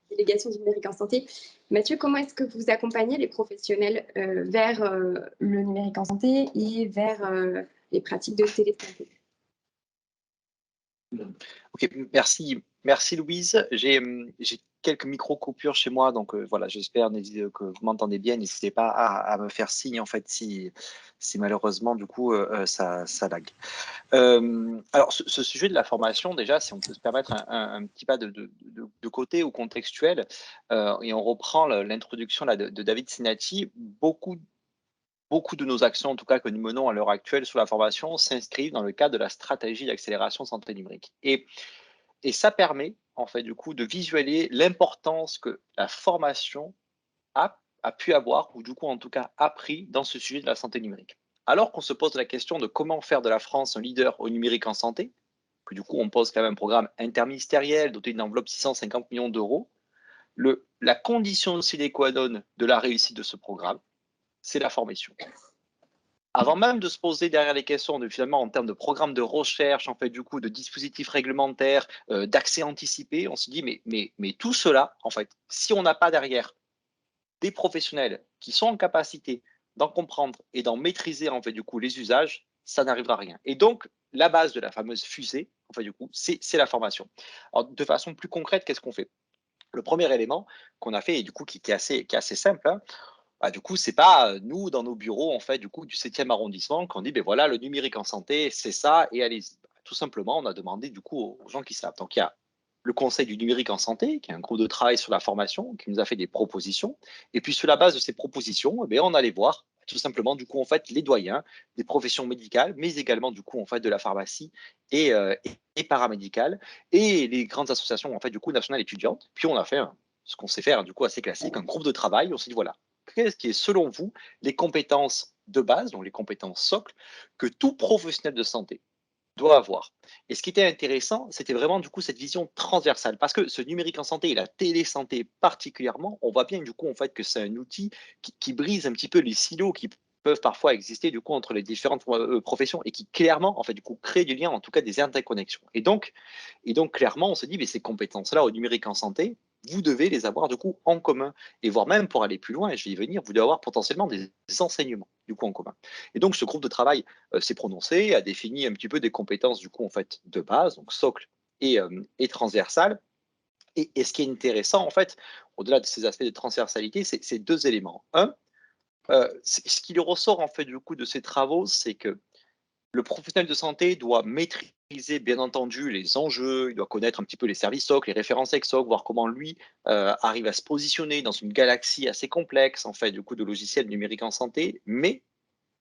délégation du numérique en santé. Mathieu, comment est-ce que vous accompagnez les professionnels vers le numérique en santé et vers les pratiques de télésanté? Ok, merci Louise. J'ai quelques micro-coupures chez moi, donc voilà, j'espère que vous m'entendez bien. N'hésitez pas à me faire signe en fait si malheureusement du coup ça lag. Alors ce sujet de la formation, déjà, si on peut se permettre un petit pas de côté ou contextuel, et on reprend l'introduction de David Sinati, beaucoup de nos actions, en tout cas que nous menons à l'heure actuelle sur la formation, s'inscrivent dans le cadre de la stratégie d'accélération santé numérique. Et ça permet, en fait, du coup, de visualiser l'importance que la formation a pu avoir, ou du coup, en tout cas, a pris dans ce sujet de la santé numérique. Alors qu'on se pose la question de comment faire de la France un leader au numérique en santé, que du coup, on pose quand même un programme interministériel doté d'une enveloppe de 650 millions d'euros, la condition sine qua non de la réussite de ce programme, c'est la formation. Avant même de se poser derrière les questions finalement en termes de programme de recherche, en fait, du coup, de dispositifs réglementaires, d'accès anticipé, on se dit mais tout cela, en fait, si on n'a pas derrière des professionnels qui sont en capacité d'en comprendre et d'en maîtriser en fait du coup les usages, ça n'arrivera à rien. Et donc la base de la fameuse fusée, en fait du coup, c'est la formation. Alors de façon plus concrète, qu'est-ce qu'on fait? Le premier élément qu'on a fait et du coup qui est assez simple, hein, du coup, c'est pas nous, dans nos bureaux, en fait, du coup, du 7e arrondissement, qu'on dit, ben voilà, le numérique en santé, c'est ça, et allez-y. Tout simplement, on a demandé, du coup, aux gens qui savent. Donc, il y a le Conseil du numérique en santé, qui est un groupe de travail sur la formation, qui nous a fait des propositions. Et puis, sur la base de ces propositions, on allait voir tout simplement, du coup, en fait, les doyens des professions médicales, mais également, du coup, en fait, de la pharmacie et paramédicale, et les grandes associations, en fait, du coup, nationales étudiantes. Puis on a fait ce qu'on sait faire, du coup, assez classique, un groupe de travail. On s'est dit, voilà, qu'est-ce qui est, selon vous, les compétences de base, donc les compétences socles, que tout professionnel de santé doit avoir. Et ce qui était intéressant, c'était vraiment du coup cette vision transversale, parce que ce numérique en santé et la télésanté particulièrement, on voit bien du coup en fait que c'est un outil qui brise un petit peu les silos qui peuvent parfois exister du coup entre les différentes professions et qui clairement en fait du coup crée du lien, en tout cas des interconnexions. Et donc clairement on se dit mais ces compétences-là au numérique en santé, vous devez les avoir du coup en commun, et voire même pour aller plus loin, et je vais y venir, vous devez avoir potentiellement des enseignements du coup en commun. Et donc ce groupe de travail s'est prononcé, a défini un petit peu des compétences du coup en fait de base, donc socle et transversale. Et ce qui est intéressant en fait, au-delà de ces aspects de transversalité, c'est deux éléments. Un, ce qui ressort en fait du coup de ces travaux, c'est que le professionnel de santé doit maîtriser bien entendu les enjeux, il doit connaître un petit peu les services SOC, les références avec SOC, voir comment lui arrive à se positionner dans une galaxie assez complexe en fait du coup de logiciels numériques en santé, mais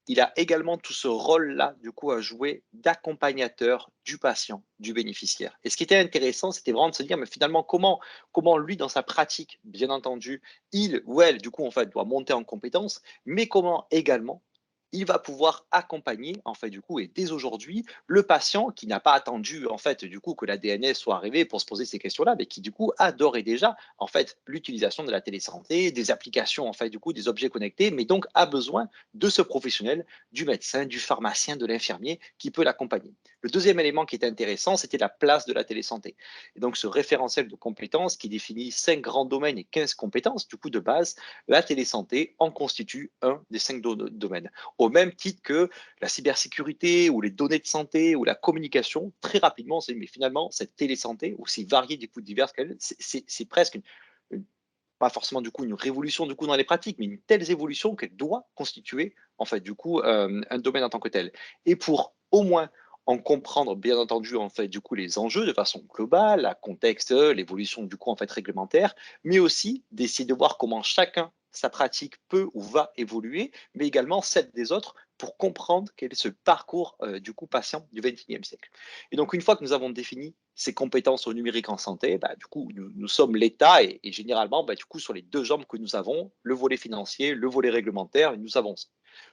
il a également tout ce rôle-là, du coup, à jouer d'accompagnateur du patient, du bénéficiaire. Et ce qui était intéressant, c'était vraiment de se dire, mais finalement, comment lui, dans sa pratique, bien entendu, il ou elle, du coup, en fait, doit monter en compétences, mais comment également il va pouvoir accompagner, en fait, du coup, et dès aujourd'hui, le patient qui n'a pas attendu, en fait, du coup, que la DNS soit arrivée pour se poser ces questions-là, mais qui, du coup, a d'ores et déjà, en fait, l'utilisation de la télésanté, des applications, en fait, du coup, des objets connectés, mais donc a besoin de ce professionnel, du médecin, du pharmacien, de l'infirmier qui peut l'accompagner. Le deuxième élément qui est intéressant, c'était la place de la télésanté. Et donc ce référentiel de compétences qui définit 5 grands domaines et 15 compétences, du coup de base, la télésanté en constitue un des 5 domaines. Au même titre que la cybersécurité ou les données de santé ou la communication, très rapidement, on s'est dit, mais finalement, cette télésanté, aussi variée des coups divers qu'elle, c'est presque pas forcément du coup une révolution du coup dans les pratiques, mais une telle évolution qu'elle doit constituer en fait du coup un domaine en tant que tel. Et pour au moins en comprendre bien entendu en fait du coup les enjeux de façon globale, la contexte, l'évolution du coup en fait réglementaire, mais aussi d'essayer de voir comment chacun sa pratique peut ou va évoluer, mais également celle des autres pour comprendre quel est ce parcours du coup patient du XXIe siècle. Et donc une fois que nous avons défini ces compétences au numérique en santé, bah, du coup, nous sommes l'État et généralement, bah, du coup, sur les deux jambes que nous avons, le volet financier, le volet réglementaire, et nous avançons.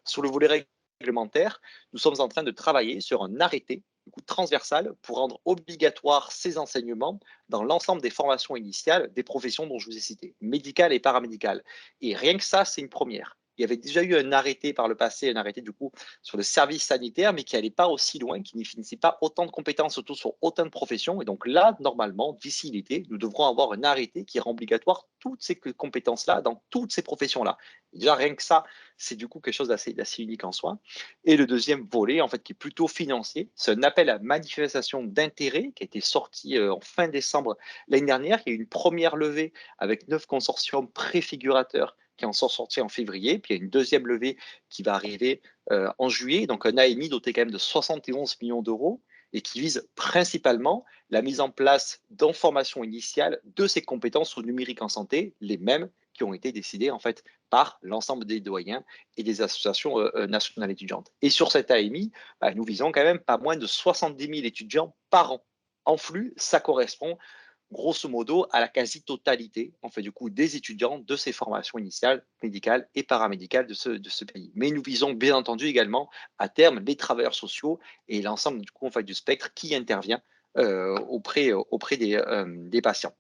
Sur le volet réglementaire, nous sommes en train de travailler sur un arrêté du coup, transversal pour rendre obligatoire ces enseignements dans l'ensemble des formations initiales des professions dont je vous ai cité, médicales et paramédicales. Et rien que ça, c'est une première. Il y avait déjà eu un arrêté par le passé, un arrêté du coup sur le service sanitaire, mais qui n'allait pas aussi loin, qui ne définissait pas autant de compétences, surtout sur autant de professions. Et donc là, normalement, d'ici l'été, nous devrons avoir un arrêté qui rend obligatoire toutes ces compétences-là dans toutes ces professions-là. Déjà, rien que ça, c'est du coup quelque chose d'assez unique en soi. Et le deuxième volet, en fait, qui est plutôt financier, c'est un appel à manifestation d'intérêt qui a été sorti en fin décembre l'année dernière. Il y a eu une première levée avec 9 consortiums préfigurateurs qui en sont sortis en février. Puis il y a une deuxième levée qui va arriver en juillet, donc un AMI doté quand même de 71 millions d'euros et qui vise principalement la mise en place d'informations initiales de ces compétences au numérique en santé, les mêmes qui ont été décidées en fait par l'ensemble des doyens et des associations nationales étudiantes. Et sur cet AMI, bah, nous visons quand même pas moins de 70 000 étudiants par an. En flux, ça correspond grosso modo à la quasi-totalité en fait, du coup, des étudiants de ces formations initiales, médicales et paramédicales de ce pays. Mais nous visons bien entendu également à terme les travailleurs sociaux et l'ensemble du coup, en fait, du spectre qui intervient auprès des patients.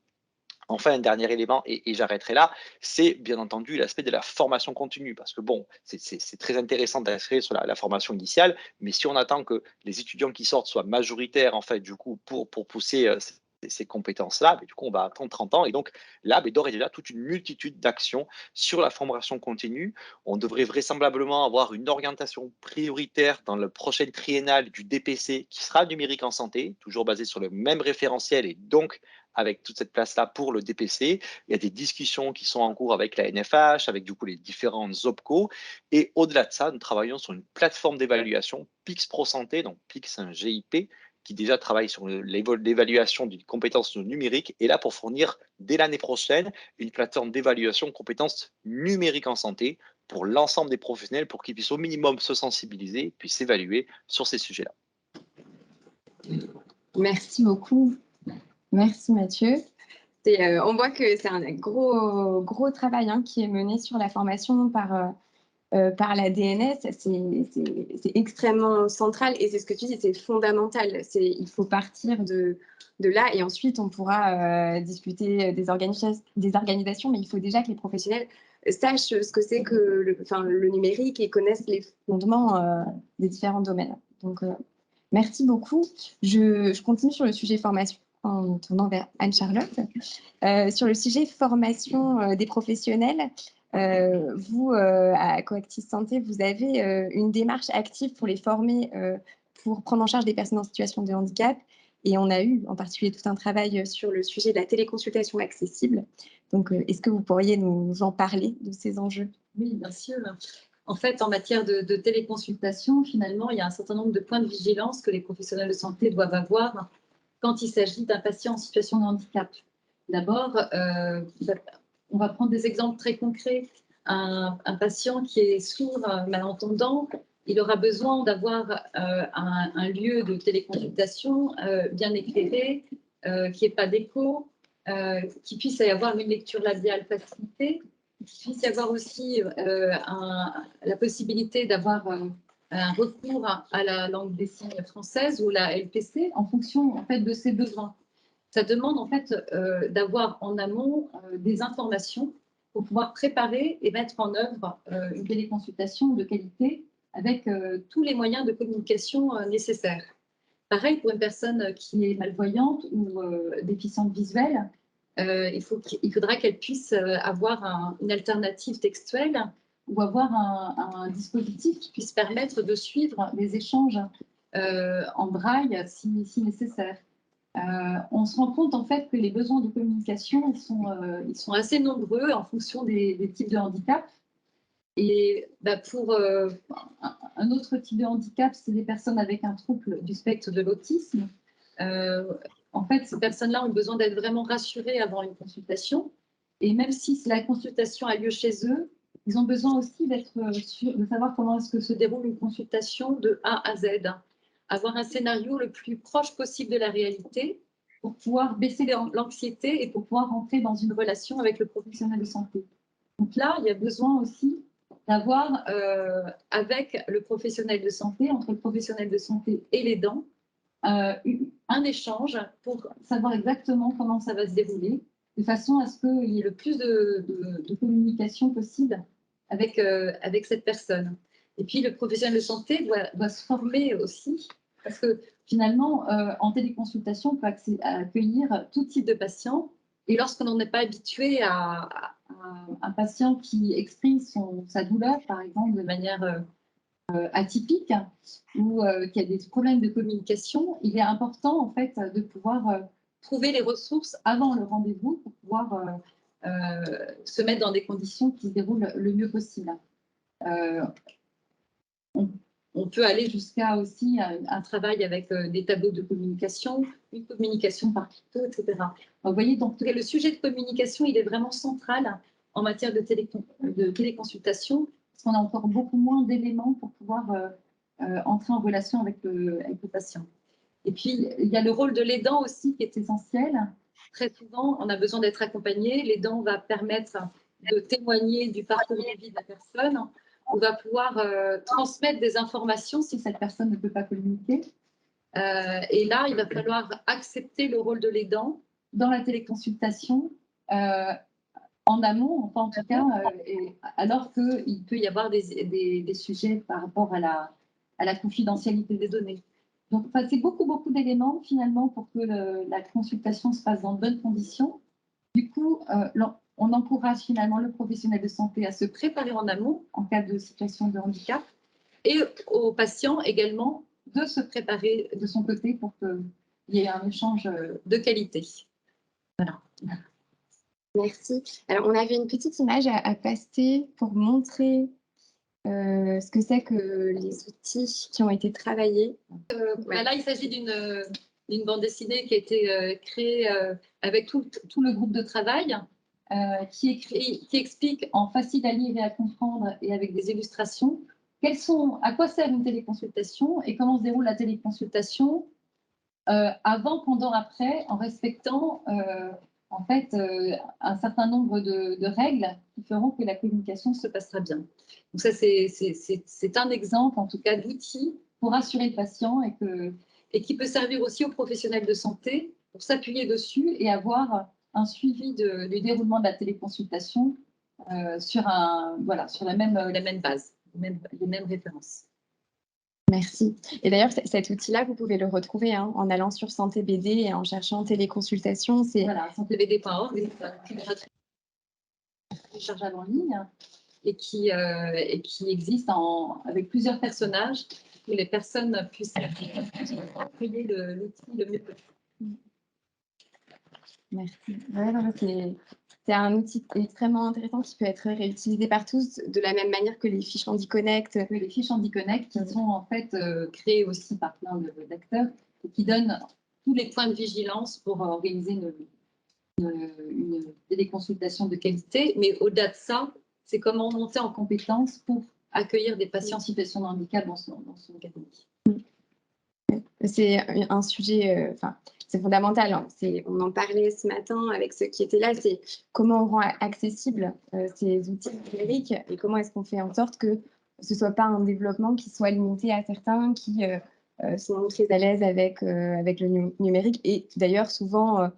Enfin, un dernier élément, et j'arrêterai là, c'est bien entendu l'aspect de la formation continue, parce que bon, c'est très intéressant d'inscrire sur la formation initiale, mais si on attend que les étudiants qui sortent soient majoritaires, en fait, du coup, pour pousser ces compétences-là, du coup, on va attendre 30 ans, et donc là, d'ores et déjà, toute une multitude d'actions sur la formation continue. On devrait vraisemblablement avoir une orientation prioritaire dans le prochain triennal du DPC, qui sera numérique en santé, toujours basé sur le même référentiel, et donc avec toute cette place-là pour le DPC. Il y a des discussions qui sont en cours avec la NFH, avec du coup les différentes OPCO. Et au-delà de ça, nous travaillons sur une plateforme d'évaluation, PIX Pro Santé, donc PIX, c'est un GIP, qui déjà travaille sur l'évaluation des compétences numériques, et là pour fournir dès l'année prochaine une plateforme d'évaluation de compétences numériques en santé, pour l'ensemble des professionnels pour qu'ils puissent au minimum se sensibiliser, puis s'évaluer sur ces sujets-là. Merci beaucoup. Merci Mathieu. On voit que c'est un gros travail qui est mené sur la formation par la DNS. C'est extrêmement central et c'est ce que tu dis, c'est fondamental. Il faut partir de là et ensuite on pourra discuter des organisations, mais il faut déjà que les professionnels sachent ce que c'est que le numérique et connaissent les fondements des différents domaines. Donc, merci beaucoup. Je continue sur le sujet formation en tournant vers Anne-Charlotte. Sur le sujet formation des professionnels, vous, à Coactis Santé, vous avez une démarche active pour les former, pour prendre en charge des personnes en situation de handicap. Et on a eu en particulier tout un travail sur le sujet de la téléconsultation accessible. Donc, est-ce que vous pourriez nous en parler de ces enjeux? Oui, bien sûr. En fait, en matière de téléconsultation, finalement, il y a un certain nombre de points de vigilance que les professionnels de santé doivent avoir quand il s'agit d'un patient en situation de handicap. D'abord, on va prendre des exemples très concrets. Un patient qui est sourd, malentendant, il aura besoin d'avoir un lieu de téléconsultation bien éclairé, qui n'ait pas d'écho, qui puisse y avoir une lecture labiale facilitée, qu'il puisse y avoir aussi la possibilité d'avoir un recours à la langue des signes française ou la LPC en fonction en fait, de ses besoins. Ça demande en fait d'avoir en amont des informations pour pouvoir préparer et mettre en œuvre une téléconsultation de qualité avec tous les moyens de communication nécessaires. Pareil pour une personne qui est malvoyante ou déficiente visuelle, il faudra qu'elle puisse avoir une alternative textuelle ou avoir un dispositif qui puisse permettre de suivre les échanges en braille si nécessaire. On se rend compte en fait que les besoins de communication ils sont assez nombreux en fonction des types de handicap. Et pour un autre type de handicap, c'est des personnes avec un trouble du spectre de l'autisme. En fait, ces personnes-là ont besoin d'être vraiment rassurées avant une consultation. Et même si la consultation a lieu chez eux, ils ont besoin aussi d'être sûrs, de savoir comment est-ce que se déroule une consultation de A à Z. Avoir un scénario le plus proche possible de la réalité pour pouvoir baisser l'anxiété et pour pouvoir entrer dans une relation avec le professionnel de santé. Donc là, il y a besoin aussi d'avoir, avec le professionnel de santé, entre le professionnel de santé et l'aidant, un échange pour savoir exactement comment ça va se dérouler, de façon à ce qu'il y ait le plus de communication possible avec cette personne. Et puis, le professionnel de santé doit se former aussi, parce que finalement, en téléconsultation, on peut accueillir tout type de patients. Et lorsqu'on n'en est pas habitué à un patient qui exprime sa douleur, par exemple, de manière atypique ou qui a des problèmes de communication, il est important en fait de pouvoir trouver les ressources avant le rendez-vous pour pouvoir se mettre dans des conditions qui se déroulent le mieux possible. On peut aller jusqu'à aussi un travail avec des tableaux de communication, une communication par picto, etc. Vous voyez, donc le sujet de communication, il est vraiment central en matière de téléconsultation, parce qu'on a encore beaucoup moins d'éléments pour pouvoir entrer en relation avec le patient. Et puis, il y a le rôle de l'aidant aussi qui est essentiel. Très souvent, on a besoin d'être accompagné. L'aidant va permettre de témoigner du parcours de vie de la personne. On va pouvoir transmettre des informations si cette personne ne peut pas communiquer. Et là, il va falloir accepter le rôle de l'aidant dans la téléconsultation en amont, enfin en tout cas, alors qu'il peut y avoir des sujets par rapport à la confidentialité des données. Donc, c'est beaucoup d'éléments finalement pour que la consultation se passe dans de bonnes conditions. Du coup, on encourage finalement le professionnel de santé à se préparer en amont en cas de situation de handicap et aux patients également de se préparer de son côté pour qu'il y ait un échange de qualité. Voilà. Merci. Alors, on avait une petite image à passer pour montrer ce que c'est que les outils qui ont été travaillés. Là, il s'agit d'une bande dessinée qui a été créée avec tout le groupe de travail. qui explique en facile à lire et à comprendre et avec des illustrations à quoi sert une téléconsultation et comment se déroule la téléconsultation avant, pendant, après, en respectant en fait un certain nombre de règles qui feront que la communication se passera bien. Donc ça, c'est un exemple, en tout cas, d'outil pour rassurer le patient et qui peut servir aussi aux professionnels de santé pour s'appuyer dessus et avoir un suivi du déroulement de la téléconsultation sur la même base, les mêmes références. Merci. Et d'ailleurs, cet outil-là, vous pouvez le retrouver en allant sur Santé BD et en cherchant téléconsultation. Voilà, santébd.org, c'est un outil téléchargeable en ligne et qui existe avec plusieurs personnages pour que les personnes puissent appuyer l'outil le mieux possible. Merci. C'est un outil extrêmement intéressant qui peut être réutilisé par tous de la même manière que les fiches HandiConnect. Les fiches HandiConnect qui sont en fait créées aussi par plein d'acteurs et qui donnent tous les points de vigilance pour organiser une téléconsultation de qualité. Mais au-delà de ça, c'est comment monter en compétence pour accueillir des patients en situation de handicap dans son cabinet. C'est un sujet, c'est fondamental. Hein. On en parlait ce matin avec ceux qui étaient là, c'est comment on rend accessibles ces outils numériques et comment est-ce qu'on fait en sorte que ce ne soit pas un développement qui soit limité à certains qui sont très à l'aise avec le numérique et d'ailleurs souvent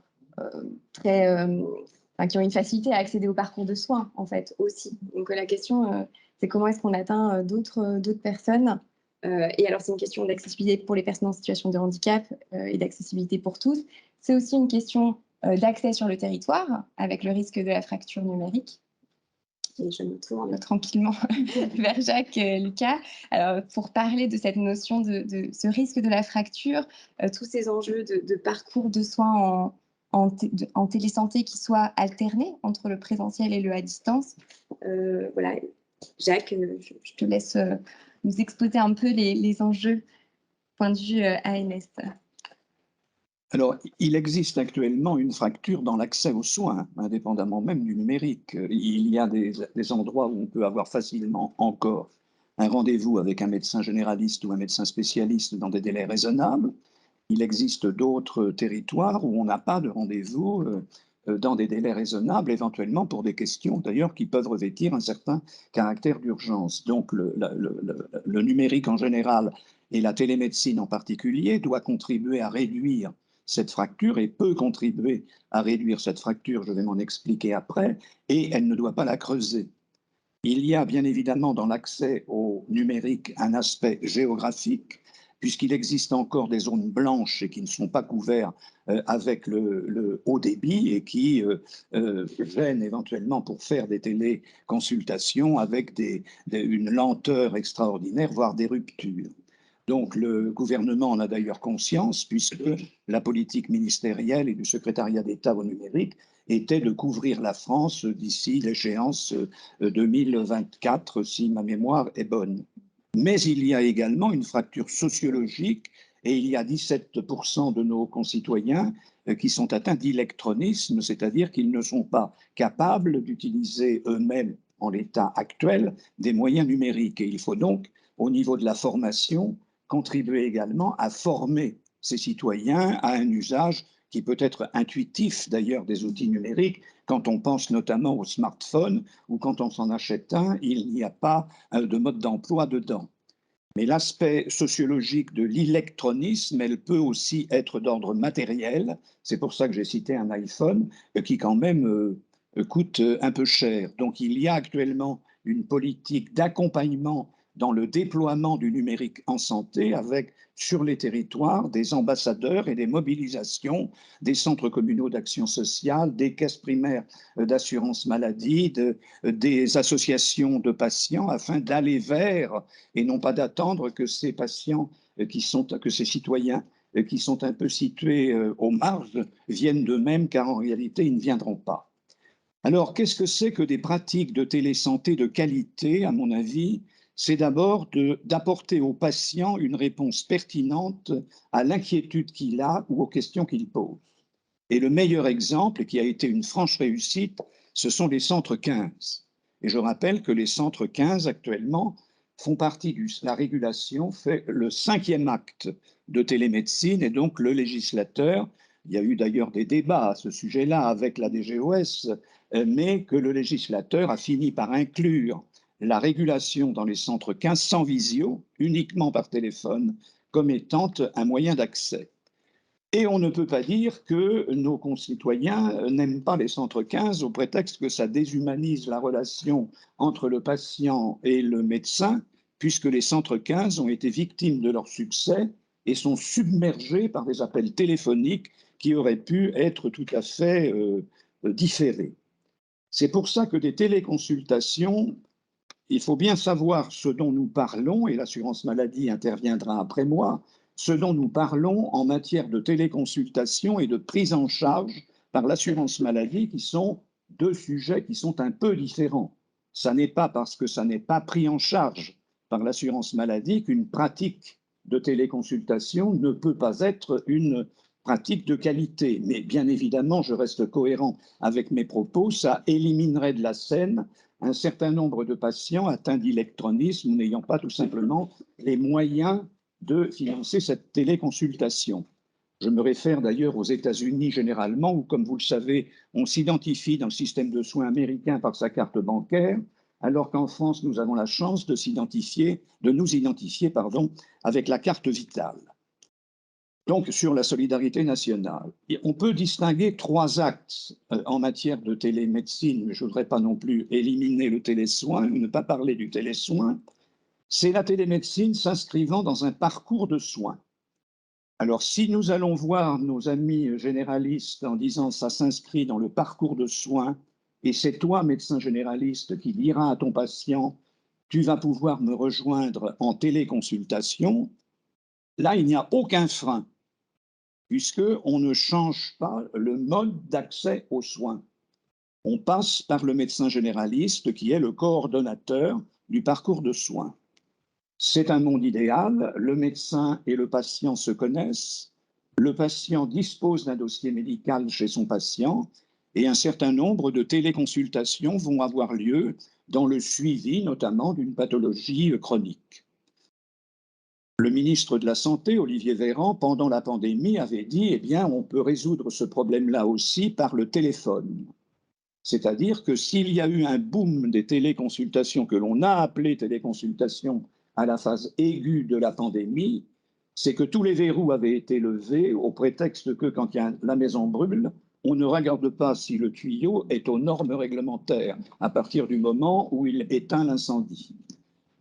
qui ont une facilité à accéder au parcours de soins en fait aussi. Donc la question, c'est comment est-ce qu'on atteint d'autres personnes. Et alors, c'est une question d'accessibilité pour les personnes en situation de handicap et d'accessibilité pour tous. C'est aussi une question d'accès sur le territoire, avec le risque de la fracture numérique. Et je me tourne tranquillement vers Jacques Lucas. Alors, pour parler de cette notion de ce risque de la fracture, tous ces enjeux de parcours de soins en télésanté qui soient alternés entre le présentiel et le à distance. Voilà, Jacques, je te laisse nous exposer un peu les enjeux point de vue ANS. Alors, il existe actuellement une fracture dans l'accès aux soins, indépendamment même du numérique. Il y a des endroits où on peut avoir facilement encore un rendez-vous avec un médecin généraliste ou un médecin spécialiste dans des délais raisonnables. Il existe d'autres territoires où on n'a pas de rendez-vous dans des délais raisonnables, éventuellement pour des questions d'ailleurs qui peuvent revêtir un certain caractère d'urgence. Donc le numérique en général et la télémédecine en particulier doit contribuer à réduire cette fracture et peut contribuer à réduire cette fracture, je vais m'en expliquer après, et elle ne doit pas la creuser. Il y a bien évidemment dans l'accès au numérique un aspect géographique, puisqu'il existe encore des zones blanches et qui ne sont pas couvertes avec le haut débit et qui gênent éventuellement pour faire des téléconsultations avec une lenteur extraordinaire, voire des ruptures. Donc le gouvernement en a d'ailleurs conscience, puisque la politique ministérielle et du secrétariat d'État au numérique était de couvrir la France d'ici l'échéance 2024, si ma mémoire est bonne. Mais il y a également une fracture sociologique et il y a 17% de nos concitoyens qui sont atteints d'électronisme, c'est-à-dire qu'ils ne sont pas capables d'utiliser eux-mêmes, en l'état actuel, des moyens numériques. Et il faut donc, au niveau de la formation, contribuer également à former ces citoyens à un usage qui peut être intuitif d'ailleurs des outils numériques. Quand on pense notamment au smartphone ou quand on s'en achète un, il n'y a pas de mode d'emploi dedans. Mais l'aspect sociologique de l'électronisme, elle peut aussi être d'ordre matériel. C'est pour ça que j'ai cité un iPhone qui quand même coûte un peu cher. Donc il y a actuellement une politique d'accompagnement dans le déploiement du numérique en santé avec sur les territoires des ambassadeurs et des mobilisations des centres communaux d'action sociale, des caisses primaires d'assurance maladie, des associations de patients afin d'aller vers et non pas d'attendre que ces patients que ces citoyens qui sont un peu situés aux marges viennent d'eux-mêmes car en réalité ils ne viendront pas. Alors qu'est-ce que c'est que des pratiques de télésanté de qualité à mon avis? C'est d'abord d'apporter au patient une réponse pertinente à l'inquiétude qu'il a ou aux questions qu'il pose. Et le meilleur exemple, qui a été une franche réussite, ce sont les centres 15. Et je rappelle que les centres 15 actuellement font partie de la régulation, fait le 5e acte de télémédecine, et donc le législateur, il y a eu d'ailleurs des débats à ce sujet-là avec la DGOS, mais que le législateur a fini par inclure la régulation dans les centres 15 sans visio, uniquement par téléphone, comme étant un moyen d'accès. Et on ne peut pas dire que nos concitoyens n'aiment pas les centres 15 au prétexte que ça déshumanise la relation entre le patient et le médecin, puisque les centres 15 ont été victimes de leur succès et sont submergés par des appels téléphoniques qui auraient pu être tout à fait différés. C'est pour ça que des téléconsultations, il faut bien savoir ce dont nous parlons, et l'assurance maladie interviendra après moi, ce dont nous parlons en matière de téléconsultation et de prise en charge par l'assurance maladie, qui sont deux sujets qui sont un peu différents. Ça n'est pas parce que ça n'est pas pris en charge par l'assurance maladie qu'une pratique de téléconsultation ne peut pas être une pratique de qualité. Mais bien évidemment, je reste cohérent avec mes propos, ça éliminerait de la scène un certain nombre de patients atteints d'électronisme n'ayant pas tout simplement les moyens de financer cette téléconsultation. Je me réfère d'ailleurs aux États-Unis généralement, où, comme vous le savez, on s'identifie dans le système de soins américain par sa carte bancaire, alors qu'en France, nous avons la chance de nous identifier avec la carte vitale. Donc, sur la solidarité nationale, on peut distinguer 3 actes en matière de télémédecine, mais je ne voudrais pas non plus éliminer le télésoin ou ne pas parler du télésoin. C'est la télémédecine s'inscrivant dans un parcours de soins. Alors, si nous allons voir nos amis généralistes en disant ça s'inscrit dans le parcours de soins, et c'est toi, médecin généraliste, qui diras à ton patient, tu vas pouvoir me rejoindre en téléconsultation, là, il n'y a aucun frein, puisqu'on ne change pas le mode d'accès aux soins. On passe par le médecin généraliste qui est le coordonnateur du parcours de soins. C'est un monde idéal, le médecin et le patient se connaissent, le patient dispose d'un dossier médical chez son patient et un certain nombre de téléconsultations vont avoir lieu dans le suivi notamment d'une pathologie chronique. Le ministre de la Santé, Olivier Véran, pendant la pandémie, avait dit « Eh bien, on peut résoudre ce problème-là aussi par le téléphone ». C'est-à-dire que s'il y a eu un boom des téléconsultations que l'on a appelé téléconsultations à la phase aiguë de la pandémie, c'est que tous les verrous avaient été levés au prétexte que quand la maison brûle, on ne regarde pas si le tuyau est aux normes réglementaires à partir du moment où il éteint l'incendie.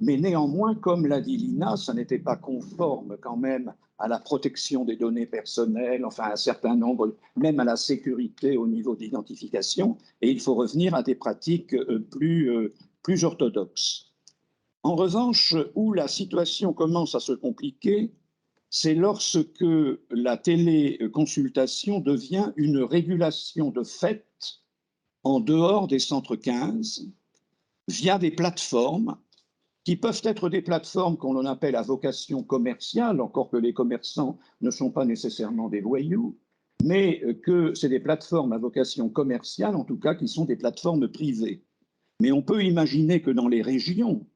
Mais néanmoins, comme l'a dit Lina, ça n'était pas conforme quand même à la protection des données personnelles, enfin un certain nombre, même à la sécurité au niveau d'identification, et il faut revenir à des pratiques plus orthodoxes. En revanche, où la situation commence à se compliquer, c'est lorsque la téléconsultation devient une régulation de fait en dehors des centres 15, via des plateformes qui peuvent être des plateformes qu'on appelle à vocation commerciale, encore que les commerçants ne sont pas nécessairement des voyous, mais que c'est des plateformes à vocation commerciale, en tout cas qui sont des plateformes privées. Mais on peut imaginer que dans les régions,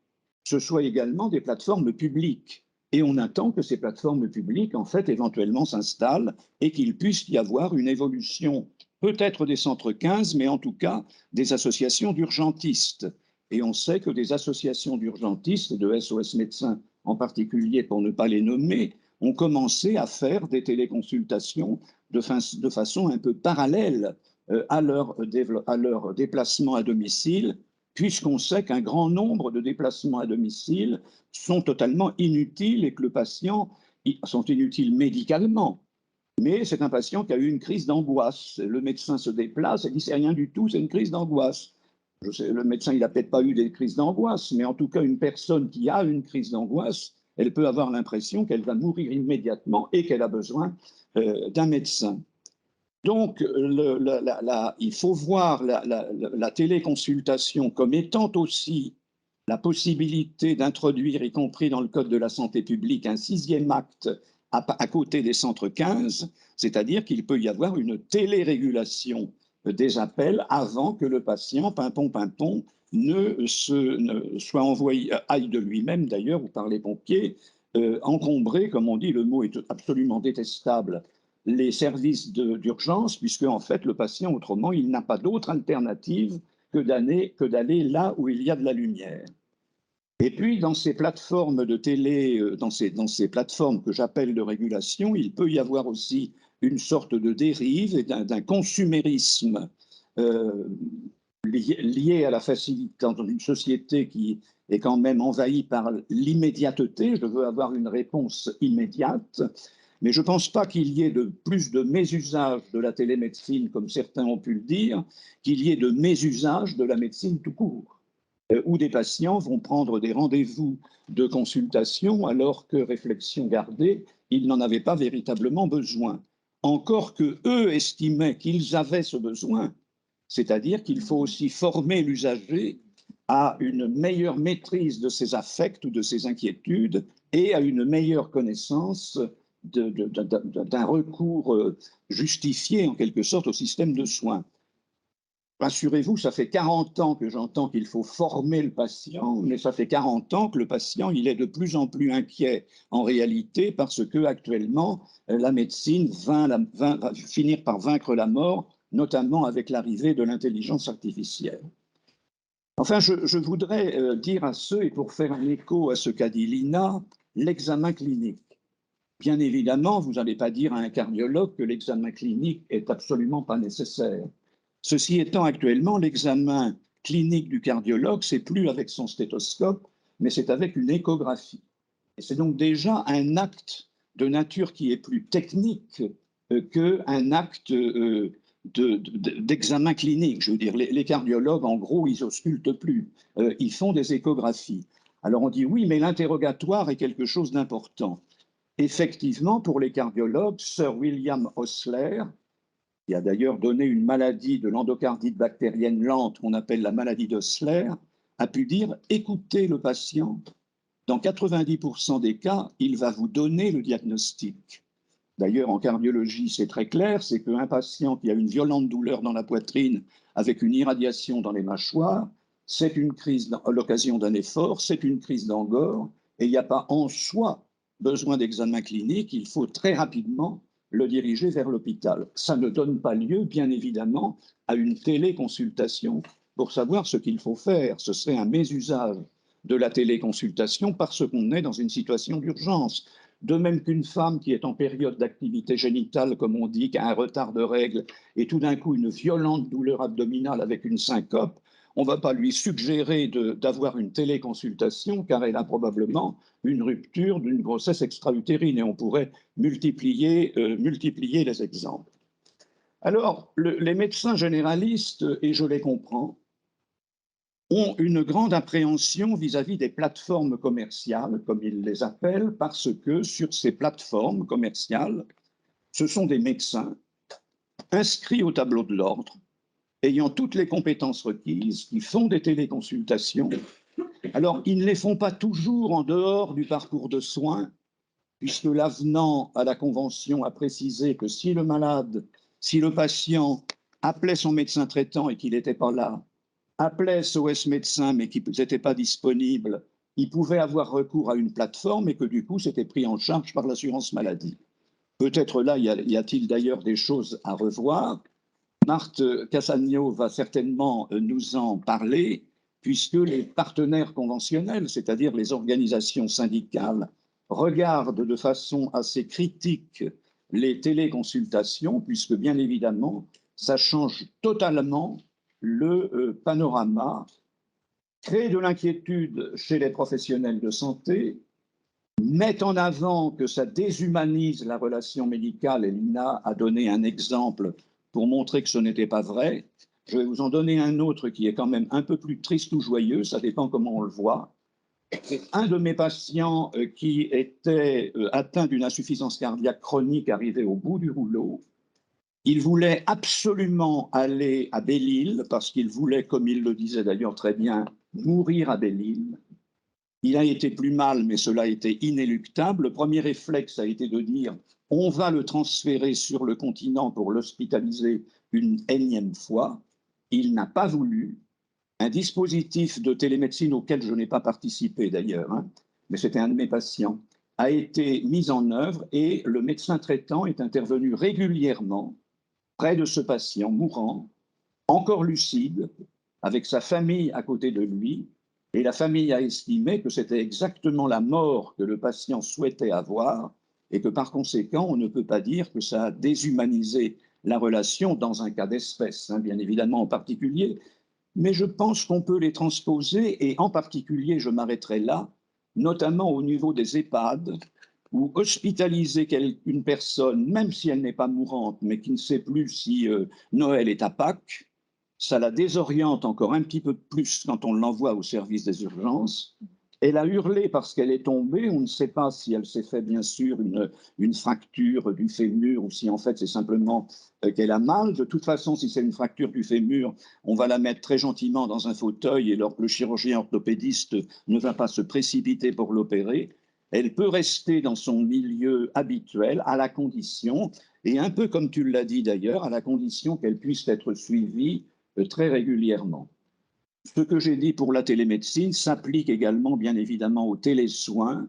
ce soit également des plateformes publiques. Et on attend que ces plateformes publiques, en fait, éventuellement s'installent et qu'il puisse y avoir une évolution, peut-être des centres 15, mais en tout cas des associations d'urgentistes. Et on sait que des associations d'urgentistes, de SOS médecins en particulier, pour ne pas les nommer, ont commencé à faire des téléconsultations de façon un peu parallèle à leur déplacement à domicile, puisqu'on sait qu'un grand nombre de déplacements à domicile sont totalement inutiles et que le patient sont inutiles médicalement. Mais c'est un patient qui a eu une crise d'angoisse. Le médecin se déplace et dit c'est rien du tout, c'est une crise d'angoisse. Le médecin, il n'a peut-être pas eu des crises d'angoisse, mais en tout cas, une personne qui a une crise d'angoisse, elle peut avoir l'impression qu'elle va mourir immédiatement et qu'elle a besoin d'un médecin. Donc, il faut voir la téléconsultation comme étant aussi la possibilité d'introduire, y compris dans le Code de la santé publique, un 6e acte à côté des centres 15, c'est-à-dire qu'il peut y avoir une télérégulation des appels avant que le patient, pimpon, ne soit envoyé, aille de lui-même d'ailleurs, ou par les pompiers, encombrer, comme on dit, le mot est absolument détestable, les services d'urgence, puisque en fait le patient, autrement, il n'a pas d'autre alternative que d'aller là où il y a de la lumière. Et puis, dans ces plateformes de télé, dans ces plateformes que j'appelle de régulation, il peut y avoir aussi une sorte de dérive et d'un consumérisme lié à la facilité dans une société qui est quand même envahie par l'immédiateté. Je veux avoir une réponse immédiate, mais je ne pense pas qu'il y ait plus de mésusage de la télémédecine, comme certains ont pu le dire, qu'il y ait de mésusage de la médecine tout court, où des patients vont prendre des rendez-vous de consultation alors que, réflexion gardée, ils n'en avaient pas véritablement besoin. Encore que eux estimaient qu'ils avaient ce besoin, c'est-à-dire qu'il faut aussi former l'usager à une meilleure maîtrise de ses affects ou de ses inquiétudes et à une meilleure connaissance d'un recours justifié en quelque sorte au système de soins. Rassurez-vous, ça fait 40 ans que j'entends qu'il faut former le patient, mais ça fait 40 ans que le patient, il est de plus en plus inquiet en réalité parce que actuellement, la médecine va finir par vaincre la mort, notamment avec l'arrivée de l'intelligence artificielle. Enfin, je voudrais dire à ceux, et pour faire un écho à ce qu'a dit Lina, l'examen clinique. Bien évidemment, vous n'allez pas dire à un cardiologue que l'examen clinique est absolument pas nécessaire. Ceci étant, actuellement, l'examen clinique du cardiologue, c'est plus avec son stéthoscope, mais c'est avec une échographie. Et c'est donc déjà un acte de nature qui est plus technique qu'un acte d'examen clinique. Je veux dire, les cardiologues, en gros, ils auscultent plus, ils font des échographies. Alors on dit oui, mais l'interrogatoire est quelque chose d'important. Effectivement, pour les cardiologues, Sir William Osler, qui a d'ailleurs donné une maladie de l'endocardite bactérienne lente qu'on appelle la maladie d'Osler, a pu dire « écoutez le patient, dans 90% des cas, il va vous donner le diagnostic ». D'ailleurs, en cardiologie, c'est très clair, c'est qu'un patient qui a une violente douleur dans la poitrine avec une irradiation dans les mâchoires, c'est une crise à l'occasion d'un effort, c'est une crise d'angor, et il n'y a pas en soi besoin d'examen clinique, il faut très rapidement le diriger vers l'hôpital. Ça ne donne pas lieu, bien évidemment, à une téléconsultation pour savoir ce qu'il faut faire. Ce serait un mésusage de la téléconsultation parce qu'on est dans une situation d'urgence. De même qu'une femme qui est en période d'activité génitale, comme on dit, qui a un retard de règles, et tout d'un coup une violente douleur abdominale avec une syncope, on ne va pas lui suggérer d'avoir une téléconsultation car elle a probablement une rupture d'une grossesse extra-utérine et on pourrait multiplier les exemples. Alors, les médecins généralistes, et je les comprends, ont une grande appréhension vis-à-vis des plateformes commerciales, comme ils les appellent, parce que sur ces plateformes commerciales, ce sont des médecins inscrits au tableau de l'ordre, ayant toutes les compétences requises, qui font des téléconsultations. Alors, ils ne les font pas toujours en dehors du parcours de soins, puisque l'avenant à la Convention a précisé que si le patient appelait son médecin traitant et qu'il n'était pas là, appelait SOS médecin mais qu'il n'était pas disponible, il pouvait avoir recours à une plateforme et que du coup, c'était pris en charge par l'assurance maladie. Peut-être là, y a-t-il d'ailleurs des choses à revoir. Marthe Cassagno va certainement nous en parler, puisque les partenaires conventionnels, c'est-à-dire les organisations syndicales, regardent de façon assez critique les téléconsultations, puisque bien évidemment, ça change totalement le panorama, crée de l'inquiétude chez les professionnels de santé, met en avant que ça déshumanise la relation médicale, et Lina a donné un exemple pour montrer que ce n'était pas vrai. Je vais vous en donner un autre qui est quand même un peu plus triste ou joyeux, ça dépend comment on le voit. C'est un de mes patients qui était atteint d'une insuffisance cardiaque chronique, arrivé au bout du rouleau. Il voulait absolument aller à Belle-Île, parce qu'il voulait, comme il le disait d'ailleurs très bien, mourir à Belle-Île. Il a été plus mal, mais cela a été inéluctable. Le premier réflexe a été de dire on va le transférer sur le continent pour l'hospitaliser, une énième fois, il n'a pas voulu un dispositif de télémédecine auquel je n'ai pas participé d'ailleurs, hein, mais c'était un de mes patients, a été mis en œuvre et le médecin traitant est intervenu régulièrement près de ce patient mourant, encore lucide, avec sa famille à côté de lui, et la famille a estimé que c'était exactement la mort que le patient souhaitait avoir et que par conséquent, on ne peut pas dire que ça a déshumanisé la relation dans un cas d'espèce, hein, bien évidemment en particulier, mais je pense qu'on peut les transposer, et en particulier, je m'arrêterai là, notamment au niveau des EHPAD, où hospitaliser une personne, même si elle n'est pas mourante, mais qui ne sait plus si Noël est à Pâques, ça la désoriente encore un petit peu plus quand on l'envoie au service des urgences. Elle a hurlé parce qu'elle est tombée. On ne sait pas si elle s'est fait, bien sûr, une fracture du fémur ou si, en fait, c'est simplement qu'elle a mal. De toute façon, si c'est une fracture du fémur, on va la mettre très gentiment dans un fauteuil et le chirurgien orthopédiste ne va pas se précipiter pour l'opérer. Elle peut rester dans son milieu habituel à la condition, et un peu comme tu l'as dit d'ailleurs, à la condition qu'elle puisse être suivie très régulièrement. Ce que j'ai dit pour la télémédecine s'applique également, bien évidemment, aux télésoins,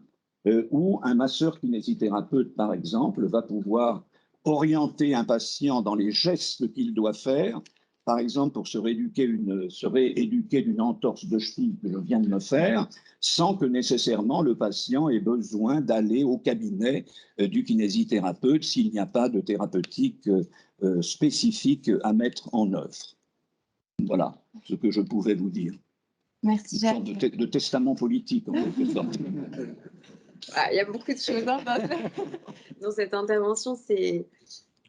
où un masseur-kinésithérapeute, par exemple, va pouvoir orienter un patient dans les gestes qu'il doit faire, par exemple pour se rééduquer d'une entorse de cheville que je viens de me faire, sans que nécessairement le patient ait besoin d'aller au cabinet du kinésithérapeute s'il n'y a pas de thérapeutique spécifique à mettre en œuvre. Voilà ce que je pouvais vous dire. Merci, Jacques. Une sorte de testament politique, en quelque sorte. Il y a beaucoup de choses dans cette intervention. C'est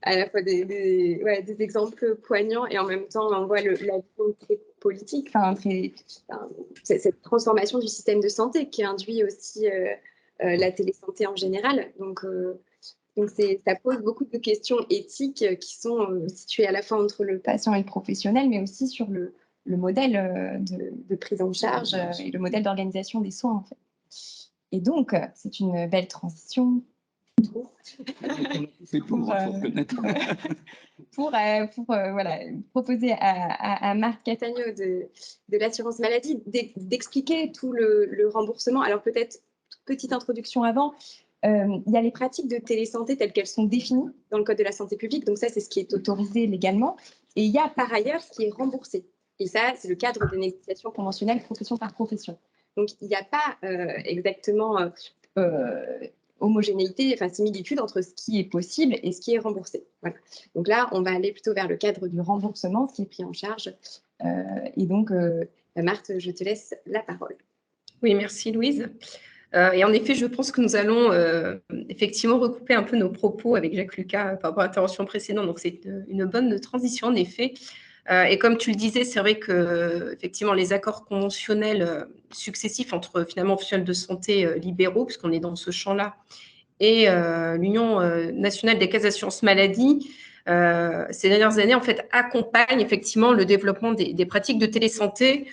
à la fois des exemples poignants et en même temps, on voit la vision très politique, cette transformation du système de santé qui induit aussi la télésanté en général. Donc ça pose beaucoup de questions éthiques qui sont situées à la fois entre le patient et le professionnel, mais aussi sur le modèle de prise en charge et le modèle d'organisation des soins, en fait. Et donc, c'est une belle transition pour proposer à Marc Catagno de l'assurance maladie d'expliquer tout le remboursement. Alors peut-être, petite introduction avant, il y a les pratiques de télésanté telles qu'elles sont définies dans le Code de la santé publique, donc ça c'est ce qui est autorisé légalement, et il y a par ailleurs ce qui est remboursé. Et ça, c'est le cadre des négociations conventionnelles profession par profession. Donc, il n'y a pas exactement homogénéité, similitude entre ce qui est possible et ce qui est remboursé. Voilà. Donc là, on va aller plutôt vers le cadre du remboursement, ce qui est pris en charge. Et donc, Marthe, je te laisse la parole. Oui, merci Louise. Et en effet, je pense que nous allons effectivement recouper un peu nos propos avec Jacques Lucas par rapport à l'intervention précédente. Donc, c'est une bonne transition, en effet. Et comme tu le disais, c'est vrai que effectivement les accords conventionnels successifs entre finalement professionnels de santé libéraux, puisqu'on est dans ce champ-là, et l'Union nationale des caisses d'assurance maladie, ces dernières années en fait accompagnent effectivement le développement des pratiques de télésanté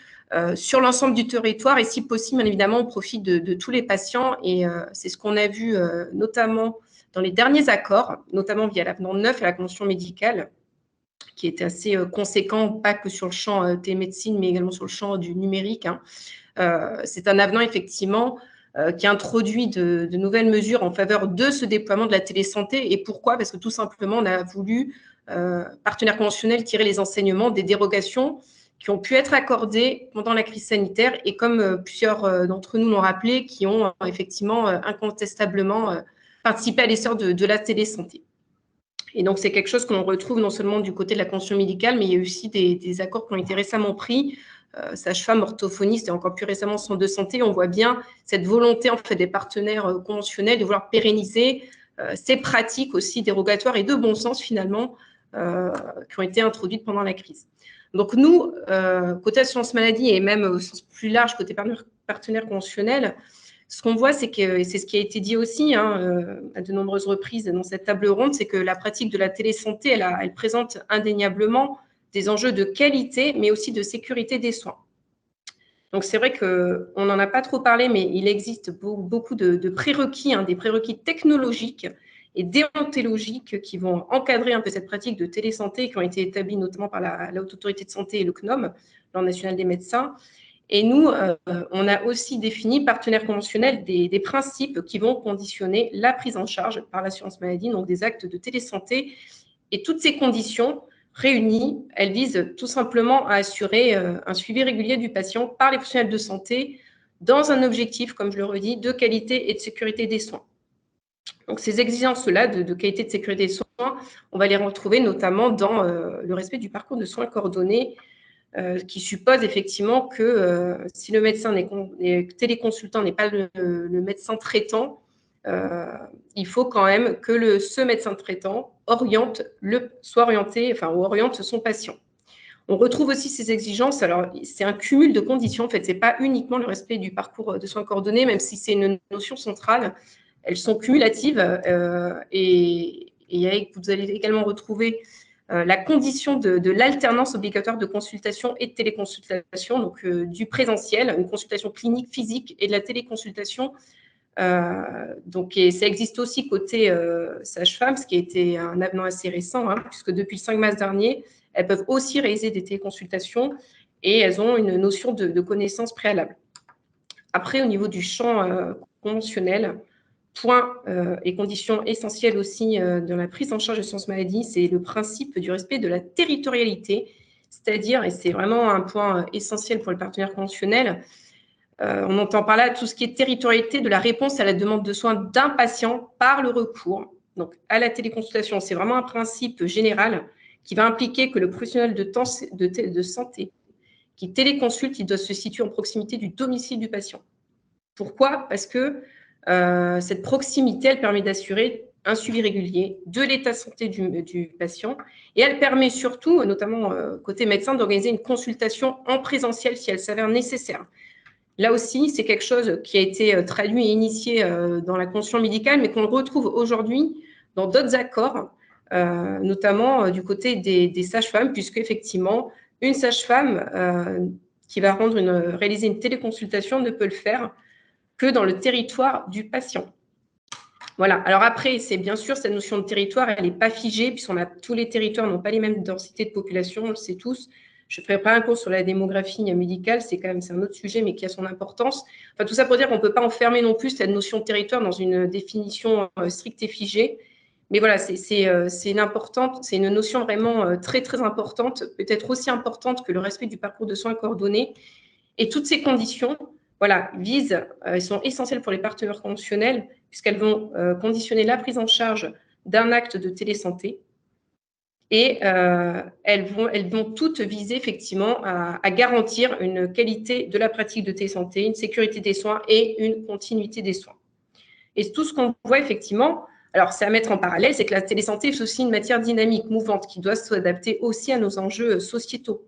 sur l'ensemble du territoire et si possible bien évidemment au profit de tous les patients. Et c'est ce qu'on a vu notamment dans les derniers accords, notamment via l'avenant 9 à la convention médicale, qui était assez conséquent, pas que sur le champ télémédecine, mais également sur le champ du numérique. C'est un avenant, effectivement, qui introduit de nouvelles mesures en faveur de ce déploiement de la télésanté. Et pourquoi? Parce que tout simplement, on a voulu, partenaires conventionnels, tirer les enseignements des dérogations qui ont pu être accordées pendant la crise sanitaire et comme plusieurs d'entre nous l'ont rappelé, qui ont effectivement incontestablement participé à l'essor de la télésanté. Et donc, c'est quelque chose qu'on retrouve non seulement du côté de la convention médicale, mais il y a aussi des accords qui ont été récemment pris, sage-femme, orthophoniste et encore plus récemment centre de santé. On voit bien cette volonté en fait des partenaires conventionnels de vouloir pérenniser ces pratiques aussi dérogatoires et de bon sens finalement qui ont été introduites pendant la crise. Donc nous, côté assurance maladie et même au sens plus large, côté partenaires conventionnels, ce qu'on voit, c'est que, et c'est ce qui a été dit aussi à de nombreuses reprises dans cette table ronde, c'est que la pratique de la télésanté, elle présente indéniablement des enjeux de qualité, mais aussi de sécurité des soins. Donc, c'est vrai qu'on n'en a pas trop parlé, mais il existe beaucoup de prérequis, des prérequis technologiques et déontologiques qui vont encadrer un peu cette pratique de télésanté, qui ont été établies notamment par la Haute Autorité de Santé et le CNOM, l'Ordre national des médecins. Et nous, on a aussi défini, partenaires conventionnels, des principes qui vont conditionner la prise en charge par l'assurance maladie, donc des actes de télésanté. Et toutes ces conditions réunies, elles visent tout simplement à assurer un suivi régulier du patient par les professionnels de santé dans un objectif, comme je le redis, de qualité et de sécurité des soins. Donc, ces exigences-là de qualité et de sécurité des soins, on va les retrouver notamment dans le respect du parcours de soins coordonnés, qui suppose effectivement que si le médecin téléconsultant n'est pas le médecin traitant, il faut quand même que ce médecin traitant oriente son patient. On retrouve aussi ces exigences. Alors, c'est un cumul de conditions. En fait, ce n'est pas uniquement le respect du parcours de soins coordonnés, même si c'est une notion centrale. Elles sont cumulatives et vous allez également retrouver la condition de l'alternance obligatoire de consultation et de téléconsultation, donc du présentiel, une consultation clinique physique et de la téléconsultation. Et ça existe aussi côté sage-femme, ce qui a été un avenant assez récent, puisque depuis le 5 mars dernier, elles peuvent aussi réaliser des téléconsultations et elles ont une notion de connaissance préalable. Après, au niveau du champ conventionnel, point et condition essentielle aussi dans la prise en charge de l'assurance maladie, c'est le principe du respect de la territorialité, c'est-à-dire, et c'est vraiment un point essentiel pour les partenaires conventionnels, on entend par là tout ce qui est territorialité de la réponse à la demande de soins d'un patient par le recours. Donc, à la téléconsultation, c'est vraiment un principe général qui va impliquer que le professionnel de santé qui téléconsulte, il doit se situer en proximité du domicile du patient. Pourquoi? Parce que cette proximité, elle permet d'assurer un suivi régulier de l'état de santé du patient et elle permet surtout, notamment côté médecin, d'organiser une consultation en présentiel si elle s'avère nécessaire. Là aussi, c'est quelque chose qui a été traduit et initié dans la convention médicale, mais qu'on retrouve aujourd'hui dans d'autres accords, notamment du côté des sages-femmes, puisque effectivement, une sage-femme qui va réaliser une téléconsultation ne peut le faire que dans le territoire du patient. Voilà. Alors après, c'est bien sûr, cette notion de territoire, elle n'est pas figée, tous les territoires n'ont pas les mêmes densités de population, on le sait tous. Je ne ferai pas un cours sur la démographie médicale, c'est un autre sujet, mais qui a son importance. Enfin, tout ça pour dire qu'on ne peut pas enfermer non plus cette notion de territoire dans une définition stricte et figée. Mais voilà, c'est une notion vraiment très, très importante, peut-être aussi importante que le respect du parcours de soins coordonnés. Et toutes ces conditions, voilà, elles sont essentielles pour les partenaires conventionnels, puisqu'elles vont conditionner la prise en charge d'un acte de télésanté. Et elles vont toutes viser effectivement à garantir une qualité de la pratique de télésanté, une sécurité des soins et une continuité des soins. Et tout ce qu'on voit effectivement, alors c'est à mettre en parallèle, c'est que la télésanté est aussi une matière dynamique, mouvante, qui doit s'adapter aussi à nos enjeux sociétaux.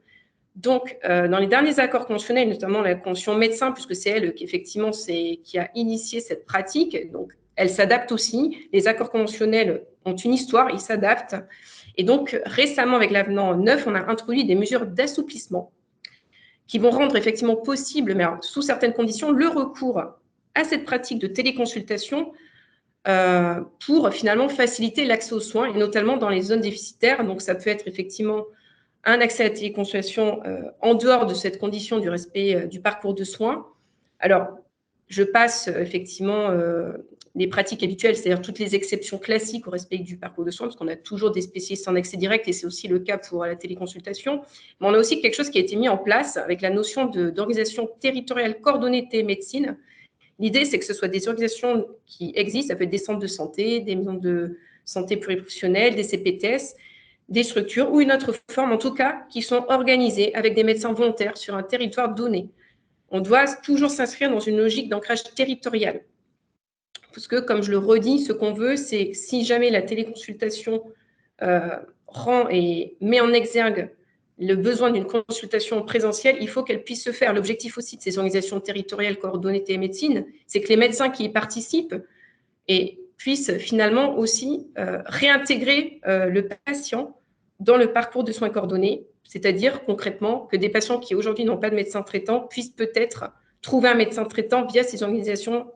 Donc, dans les derniers accords conventionnels, notamment la convention médecin, puisque c'est elle qui effectivement qui a initié cette pratique, donc elle s'adapte aussi. Les accords conventionnels ont une histoire, ils s'adaptent. Et donc, récemment, avec l'avenant 9, on a introduit des mesures d'assouplissement qui vont rendre effectivement possible, mais alors, sous certaines conditions, le recours à cette pratique de téléconsultation pour finalement faciliter l'accès aux soins, et notamment dans les zones déficitaires. Donc, ça peut être effectivement un accès à la téléconsultation en dehors de cette condition du respect du parcours de soins. Alors, je passe effectivement les pratiques habituelles, c'est-à-dire toutes les exceptions classiques au respect du parcours de soins, parce qu'on a toujours des spécialistes en accès direct, et c'est aussi le cas pour la téléconsultation. Mais on a aussi quelque chose qui a été mis en place avec la notion d'organisation territoriale coordonnée de télémédecine. L'idée, c'est que ce soit des organisations qui existent, ça peut être des centres de santé, des maisons de santé pluriprofessionnelles, des CPTS, des structures ou une autre forme, en tout cas, qui sont organisées avec des médecins volontaires sur un territoire donné. On doit toujours s'inscrire dans une logique d'ancrage territorial. Parce que, comme je le redis, ce qu'on veut, c'est si jamais la téléconsultation rend et met en exergue le besoin d'une consultation présentielle, il faut qu'elle puisse se faire. L'objectif aussi de ces organisations territoriales coordonnées télémédecine, c'est que les médecins qui y participent puissent finalement aussi réintégrer le patient dans le parcours de soins coordonnés, c'est-à-dire concrètement que des patients qui aujourd'hui n'ont pas de médecin traitant puissent peut-être trouver un médecin traitant via ces organisations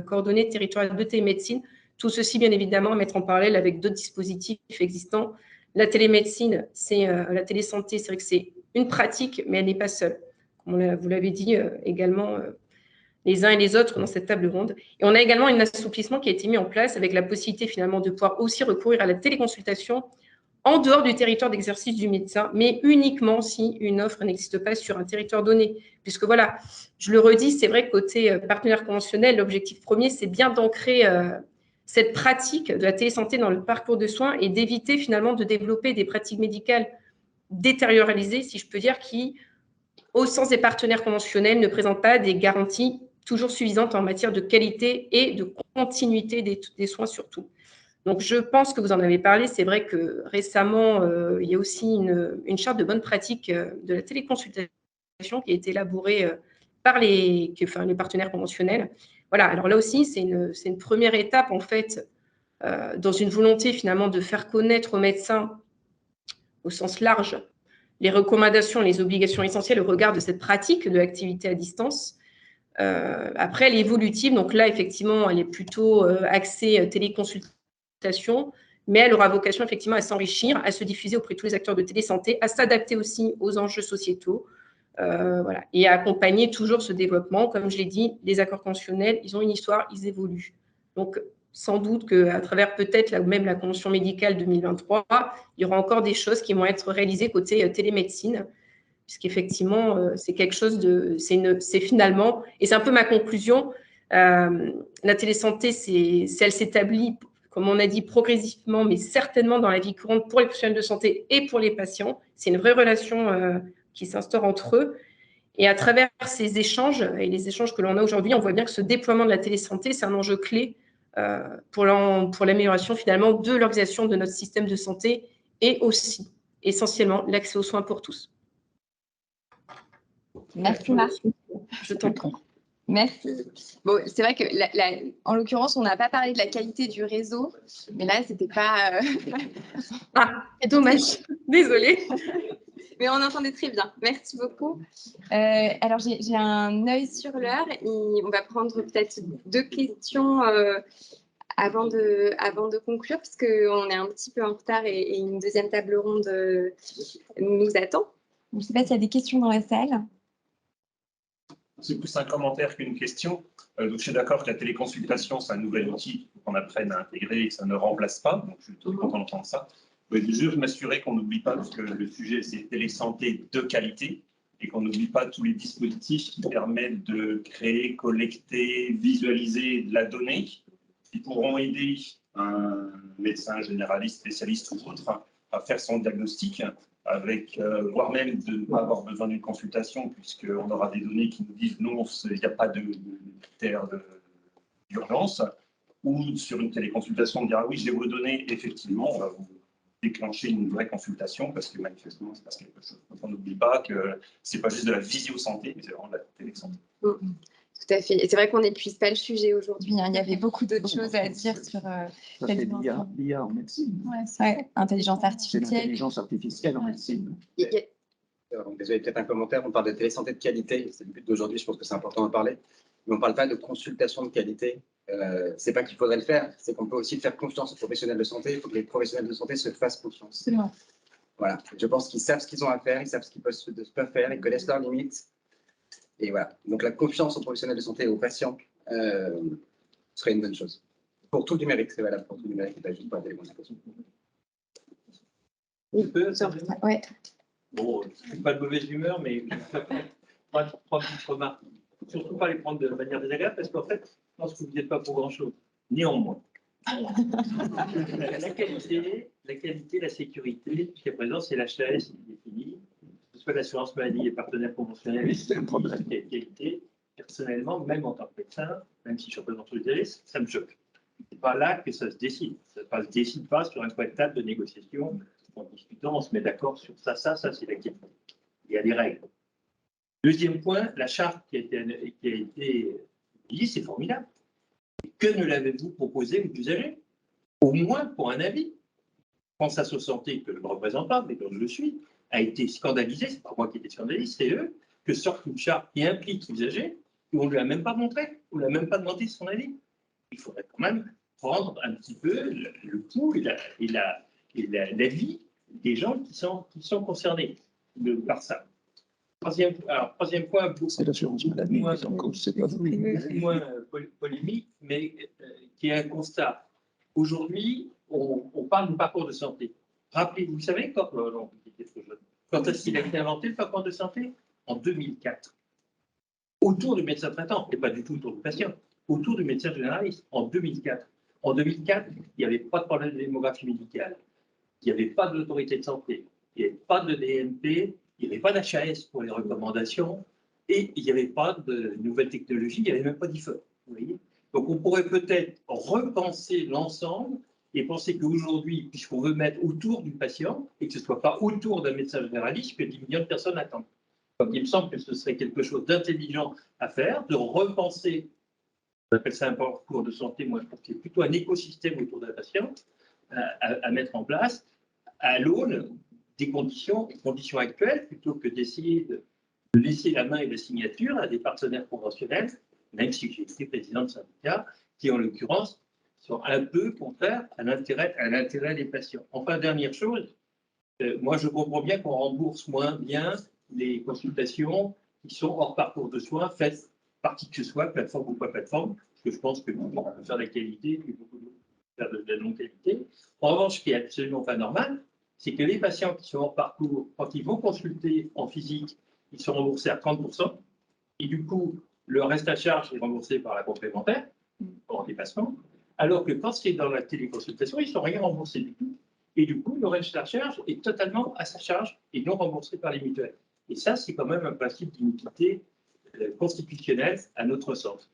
coordonnées territoriales de télémédecine Tout ceci, bien évidemment, à mettre en parallèle avec d'autres dispositifs existants. La télémédecine, la télésanté, c'est vrai que c'est une pratique, mais elle n'est pas seule. Comme vous l'avez dit également, les uns et les autres dans cette table ronde. Et on a également un assouplissement qui a été mis en place avec la possibilité finalement de pouvoir aussi recourir à la téléconsultation en dehors du territoire d'exercice du médecin, mais uniquement si une offre n'existe pas sur un territoire donné. Puisque voilà, je le redis, c'est vrai que côté partenaire conventionnel, l'objectif premier, c'est bien d'ancrer cette pratique de la télésanté dans le parcours de soins et d'éviter finalement de développer des pratiques médicales détérioralisées, si je peux dire, qui, au sens des partenaires conventionnels, ne présentent pas des garanties toujours suffisantes en matière de qualité et de continuité des soins surtout. Donc, je pense que vous en avez parlé. C'est vrai que récemment, il y a aussi une charte de bonne pratique de la téléconsultation qui a été élaborée par les partenaires conventionnels. Voilà, alors là aussi, c'est une première étape, en fait, dans une volonté finalement de faire connaître aux médecins, au sens large, les recommandations, les obligations essentielles au regard de cette pratique de l'activité à distance. Après, elle est évolutive, donc là, effectivement, elle est plutôt axée téléconsultation, mais elle aura vocation effectivement à s'enrichir, à se diffuser auprès de tous les acteurs de télésanté, à s'adapter aussi aux enjeux sociétaux, voilà, et à accompagner toujours ce développement. Comme je l'ai dit, les accords conventionnels, ils ont une histoire, ils évoluent. Donc, sans doute qu'à travers peut-être même la convention médicale 2023, il y aura encore des choses qui vont être réalisées côté télémédecine, puisqu'effectivement, c'est quelque chose c'est finalement, et c'est un peu ma conclusion, la télésanté, elle s'établit, comme on a dit, progressivement, mais certainement dans la vie courante pour les professionnels de santé et pour les patients. C'est une vraie relation qui s'instaure entre eux. Et à travers ces échanges, et les échanges que l'on a aujourd'hui, on voit bien que ce déploiement de la télésanté, c'est un enjeu clé pour l'amélioration finalement de l'organisation de notre système de santé et aussi, essentiellement, l'accès aux soins pour tous. Merci Marc. Je t'en prie. Merci. Bon, c'est vrai que, en l'occurrence, on n'a pas parlé de la qualité du réseau, mais là, c'était pas... Ah, dommage. Désolée. Mais on entendait très bien. Merci beaucoup. Alors, j'ai un œil sur l'heure et on va prendre peut-être 2 questions avant de conclure, puisqu'on est un petit peu en retard et une deuxième table ronde nous attend. Je ne sais pas s'il y a des questions dans la salle. C'est plus un commentaire qu'une question. Donc, je suis d'accord que la téléconsultation, c'est un nouvel outil qu'on apprenne à intégrer et que ça ne remplace pas. Donc, je suis très content d'entendre ça. Je veux juste m'assurer qu'on n'oublie pas, parce que le sujet, c'est télésanté de qualité, et qu'on n'oublie pas tous les dispositifs qui permettent de créer, collecter, visualiser de la donnée, qui pourront aider un médecin généraliste, spécialiste ou autre à faire son diagnostic, avec, voire même de ne pas avoir besoin d'une consultation, puisqu'on aura des données qui nous disent non, il n'y a pas de critères d'urgence, ou sur une téléconsultation, on dira oui, j'ai vos données, effectivement, on va vous déclencher une vraie consultation, parce que manifestement, il se passe quelque chose. Donc, on n'oublie pas que ce n'est pas juste de la visio-santé, mais c'est vraiment de la télésanté. Tout à fait. Et c'est vrai qu'on n'épuise pas le sujet aujourd'hui. Hein. Il y avait beaucoup d'autres choses à dire sur l'IA en médecine. Ouais, intelligence C'est artificielle. l'intelligence artificielle en médecine. Donc, désolé, peut-être un commentaire. On parle de télésanté de qualité. C'est le but d'aujourd'hui. Je pense que c'est important d'en parler. Mais on ne parle pas de consultation de qualité. C'est pas qu'il faudrait le faire. C'est qu'on peut aussi faire confiance aux professionnels de santé. Il faut que les professionnels de santé se fassent confiance. Absolument. Voilà. Je pense qu'ils savent ce qu'ils ont à faire. Ils savent ce qu'ils peuvent faire. Ils connaissent leurs limites. Et voilà. Donc, la confiance aux professionnels de santé et aux patients serait une bonne chose. Pour tout le numérique, c'est valable pour tout le numérique, pas juste pour la téléconsultation. Ouais. Bon, je suis pas de mauvaise humeur, mais trois petites remarques. Surtout pas les prendre de manière désagréable, parce qu'en fait, je pense que vous n'êtes pas pour grand-chose. Néanmoins, la qualité, la sécurité, jusqu'à présent, c'est l'HAS qui définit, que ce soit l'assurance maladie, les partenaires conventionnels, c'est un problème de qualité. Personnellement, même en tant que médecin, même si je représente les AS, ça me choque. C'est pas là que ça se décide. Ça ne se décide pas sur un point de table de négociation. En discutant, on se met d'accord sur ça, c'est la qualité. Il y a des règles. Deuxième point, la charte qui a été publiée, c'est formidable. Que ne l'avez-vous proposé aux usagers? Au moins pour un avis. France Asso Santé, que je ne représente pas, mais dont je le suis, a été scandalisé, c'est pas moi qui ai été scandalisé, c'est eux, que sorte une charte qui implique l'usager, et on ne lui a même pas montré, on ne lui a même pas demandé son avis. Il faudrait quand même prendre un petit peu le pouls et la vie des gens qui sont concernés par ça. Troisième point, C'est l'assurance maladie qui est en cause, c'est pas vous. moins polémique, mais qui est un constat. Aujourd'hui, on parle du parcours de santé. Rappelez-vous, vous savez, quand est-ce qu'il a été inventé le parcours de santé? En 2004. Autour du médecin traitant, et pas du tout autour du patient, autour du médecin généraliste, en 2004. En 2004, il n'y avait pas de problème de démographie médicale, il n'y avait pas d'autorité de santé, il n'y avait pas de DMP, il n'y avait pas d'HAS pour les recommandations, et il n'y avait pas de nouvelles technologies, il n'y avait même pas d'IFE. Donc on pourrait peut-être repenser l'ensemble et penser qu'aujourd'hui, puisqu'on veut mettre autour du patient, et que ce ne soit pas autour d'un médecin généraliste, que 10 millions de personnes attendent. Donc il me semble que ce serait quelque chose d'intelligent à faire, de repenser, on appelle ça un parcours de santé, moi je pense que c'est plutôt un écosystème autour d'un patient à mettre en place à l'aune des conditions actuelles, plutôt que d'essayer de laisser la main et la signature à des partenaires conventionnels, même si j'ai été président de syndicat, qui en l'occurrence sont un peu contraires à l'intérêt des patients. Enfin, dernière chose, moi je comprends bien qu'on rembourse moins bien les consultations qui sont hors parcours de soins, faites par qui que ce soit, plateforme ou pas plateforme, parce que je pense que on peut faire de la qualité, puis beaucoup faire de la non-qualité. En revanche, ce qui est absolument pas normal, c'est que les patients qui sont hors parcours, quand ils vont consulter en physique, ils sont remboursés à 30%, et du coup, le reste à charge est remboursé par la complémentaire, hors dépassement, alors que quand c'est dans la téléconsultation, ils ne sont rien remboursés du tout. Et du coup, le reste à charge est totalement à sa charge et non remboursé par les mutuelles. Et ça, c'est quand même un principe d'iniquité constitutionnelle à notre sens.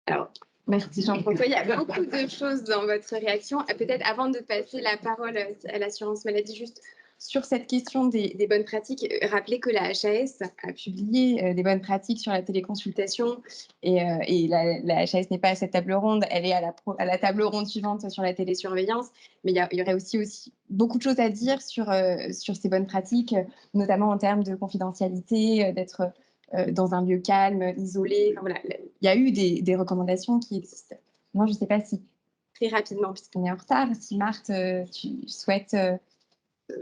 Alors, merci Jean-François. Il y a beaucoup de choses dans votre réaction. Peut-être avant de passer la parole à l'assurance maladie, juste sur cette question des bonnes pratiques, rappelez que la HAS a publié des bonnes pratiques sur la téléconsultation et la HAS n'est pas à cette table ronde, elle est à la table ronde suivante sur la télésurveillance, mais il y aurait aussi beaucoup de choses à dire sur ces bonnes pratiques, notamment en termes de confidentialité, d'être dans un lieu calme, isolé. Enfin, voilà, il y a eu des recommandations qui existent. Moi, je ne sais pas si, très rapidement, puisqu'on est en retard, si Marthe, tu souhaites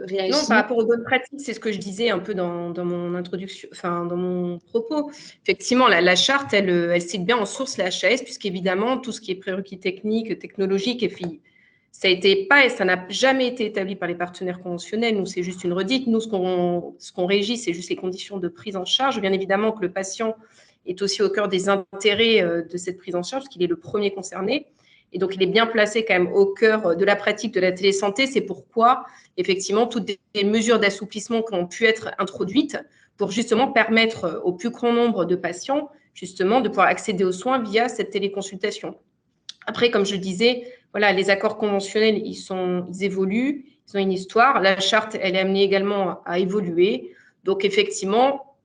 réagir. Non, par rapport aux bonnes pratiques, c'est ce que je disais un peu dans mon introduction, enfin dans mon propos. Effectivement, la charte, elle cite bien en source la HAS, puisqu'évidemment, tout ce qui est prérequis techniques, technologiques, ça n'a jamais été établi par les partenaires conventionnels. Nous, c'est juste une redite. Nous, ce qu'on régit, c'est juste les conditions de prise en charge. Bien évidemment que le patient est aussi au cœur des intérêts de cette prise en charge, parce qu'il est le premier concerné. Et donc, il est bien placé quand même au cœur de la pratique de la télésanté. C'est pourquoi, effectivement, toutes les mesures d'assouplissement qui ont pu être introduites pour justement permettre au plus grand nombre de patients, justement, de pouvoir accéder aux soins via cette téléconsultation. Après, comme je le disais, voilà, les accords conventionnels, ils évoluent, ils ont une histoire. La charte, elle est amenée également à évoluer. Donc, effectivement,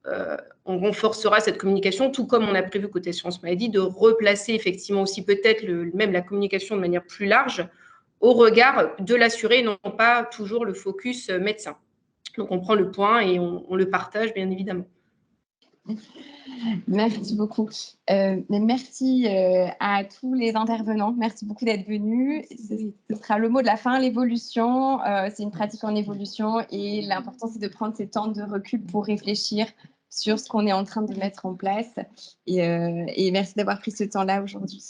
on renforcera cette communication, tout comme on a prévu côté assurance maladie, de replacer effectivement aussi peut-être même la communication de manière plus large au regard de l'assuré, non pas toujours le focus médecin. Donc, on prend le point et on le partage, bien évidemment. Merci beaucoup. Merci à tous les intervenants. Merci beaucoup d'être venus. Ce sera le mot de la fin, l'évolution. C'est une pratique en évolution et l'important, c'est de prendre ces temps de recul pour réfléchir sur ce qu'on est en train de mettre en place. Et merci d'avoir pris ce temps-là aujourd'hui.